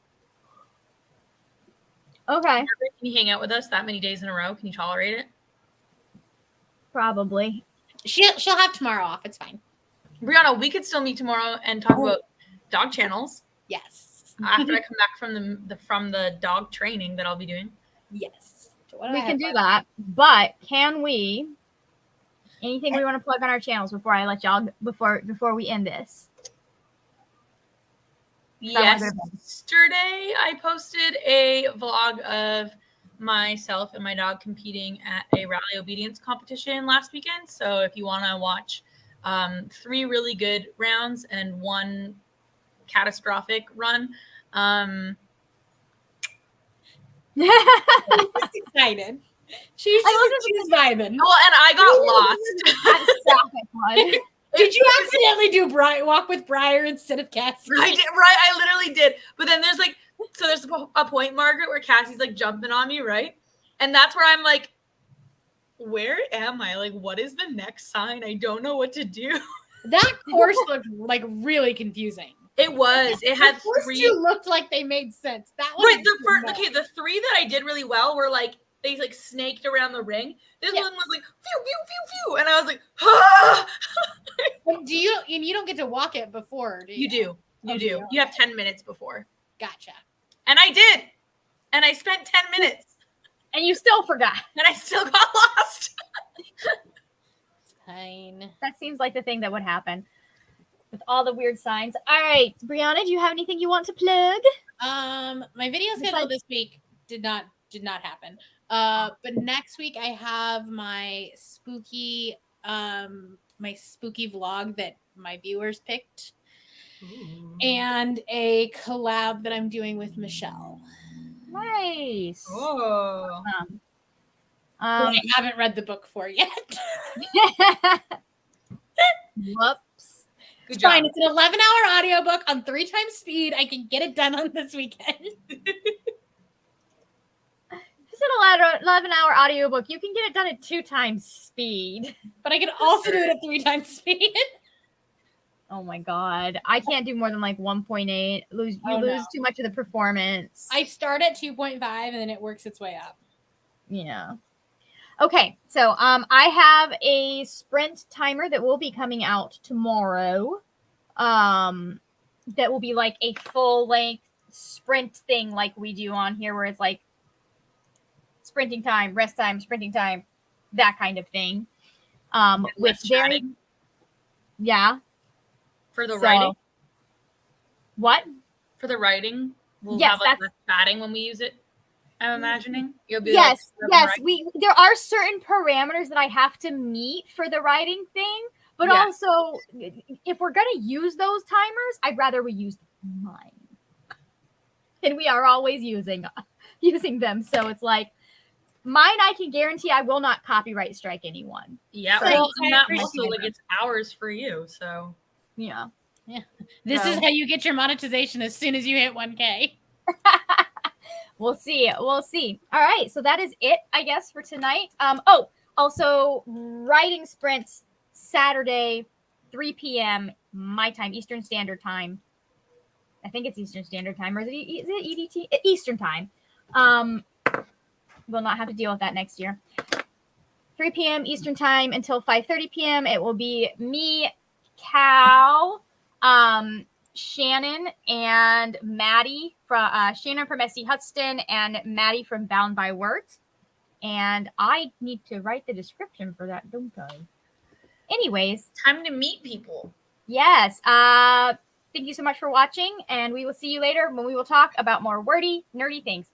Okay, Margaret, can you hang out with us that many days in a row? Can you tolerate it? probably. She'll have tomorrow off. It's fine. Brianna, we could still meet tomorrow and talk about dog channels Yes. after I come back from the dog training that I'll be doing. Yes. So We can do that. But can we? Anything we want to plug on our channels before I let y'all before we end this? Yesterday, I posted a vlog of myself and my dog competing at a rally obedience competition last weekend. So if you want to watch 3 really good rounds and 1 catastrophic run, She's excited. She's vibing. well, and I got lost. Did you accidentally do walk with Briar instead of Cassie? I did, right? I literally did. But then there's a point, Margaret, where Cassie's like jumping on me, right? And that's where I'm like, where am I? Like, what is the next sign? I don't know what to do. That course looked like really confusing. It was. It had The first 3. 2 looked like they made sense. That one, Right. The 3 that I did really well were like they like snaked around the ring. This one was like phew phew phew phew, and I was like, ah! But you don't get to walk it before, do you? You do. You do. You have 10 minutes before. Gotcha. And I did. And I spent 10 minutes. And you still forgot. And I still got lost. Fine. That seems like the thing that would happen with all the weird signs. All right, Brianna, do you have anything you want to plug? My video schedule this week did not happen. But next week I have my spooky vlog that my viewers picked. Ooh. And a collab that I'm doing with Michelle. Nice. Oh. I haven't read the book for yet. Whoops. Good It's job. fine. It's an 11-hour audiobook on 3 times speed. I can get it done on this weekend. It's an 11-hour audiobook. You can get it done at 2 times speed. But I can also do it at 3 times speed. Oh my god. I can't do more than like 1.8. You lose too much of the performance. I start at 2.5 and then it works its way up. Yeah. Okay, so I have a sprint timer that will be coming out tomorrow. That will be like a full length sprint thing like we do on here, where it's like sprinting time, rest time, sprinting time, that kind of thing. With very chatting yeah. for the So- writing. What? For the writing, we'll Yes, have like less chatting when we use it. I'm imagining you'll be Yes, like, yes. There are certain parameters that I have to meet for the writing thing, but Yeah. also if we're gonna use those timers, I'd rather we use mine. And we are always using them. So it's like mine I can guarantee I will not copyright strike anyone. Yeah, So- well, I and that appreciate also like that. it's hours for you. So Yeah. This is So- how you get your monetization as soon as you hit 1K. We'll see. We'll see. All right. So that is it, I guess, for tonight. Also writing sprints Saturday, 3 p.m. my time, Eastern Standard Time. I think it's Eastern Standard Time, or is it EDT? Eastern Time. We'll not have to deal with that next year. 3 p.m. Eastern Time until 5:30 p.m. It will be me, Cal, Shannon, and Maddie from Shannon from SC Hudson and Maddie from Bound by Words. And I need to write the description for that, don't I? Anyways, time to meet people. yes. Thank you so much for watching, and we will see you later when we will talk about more wordy, nerdy things.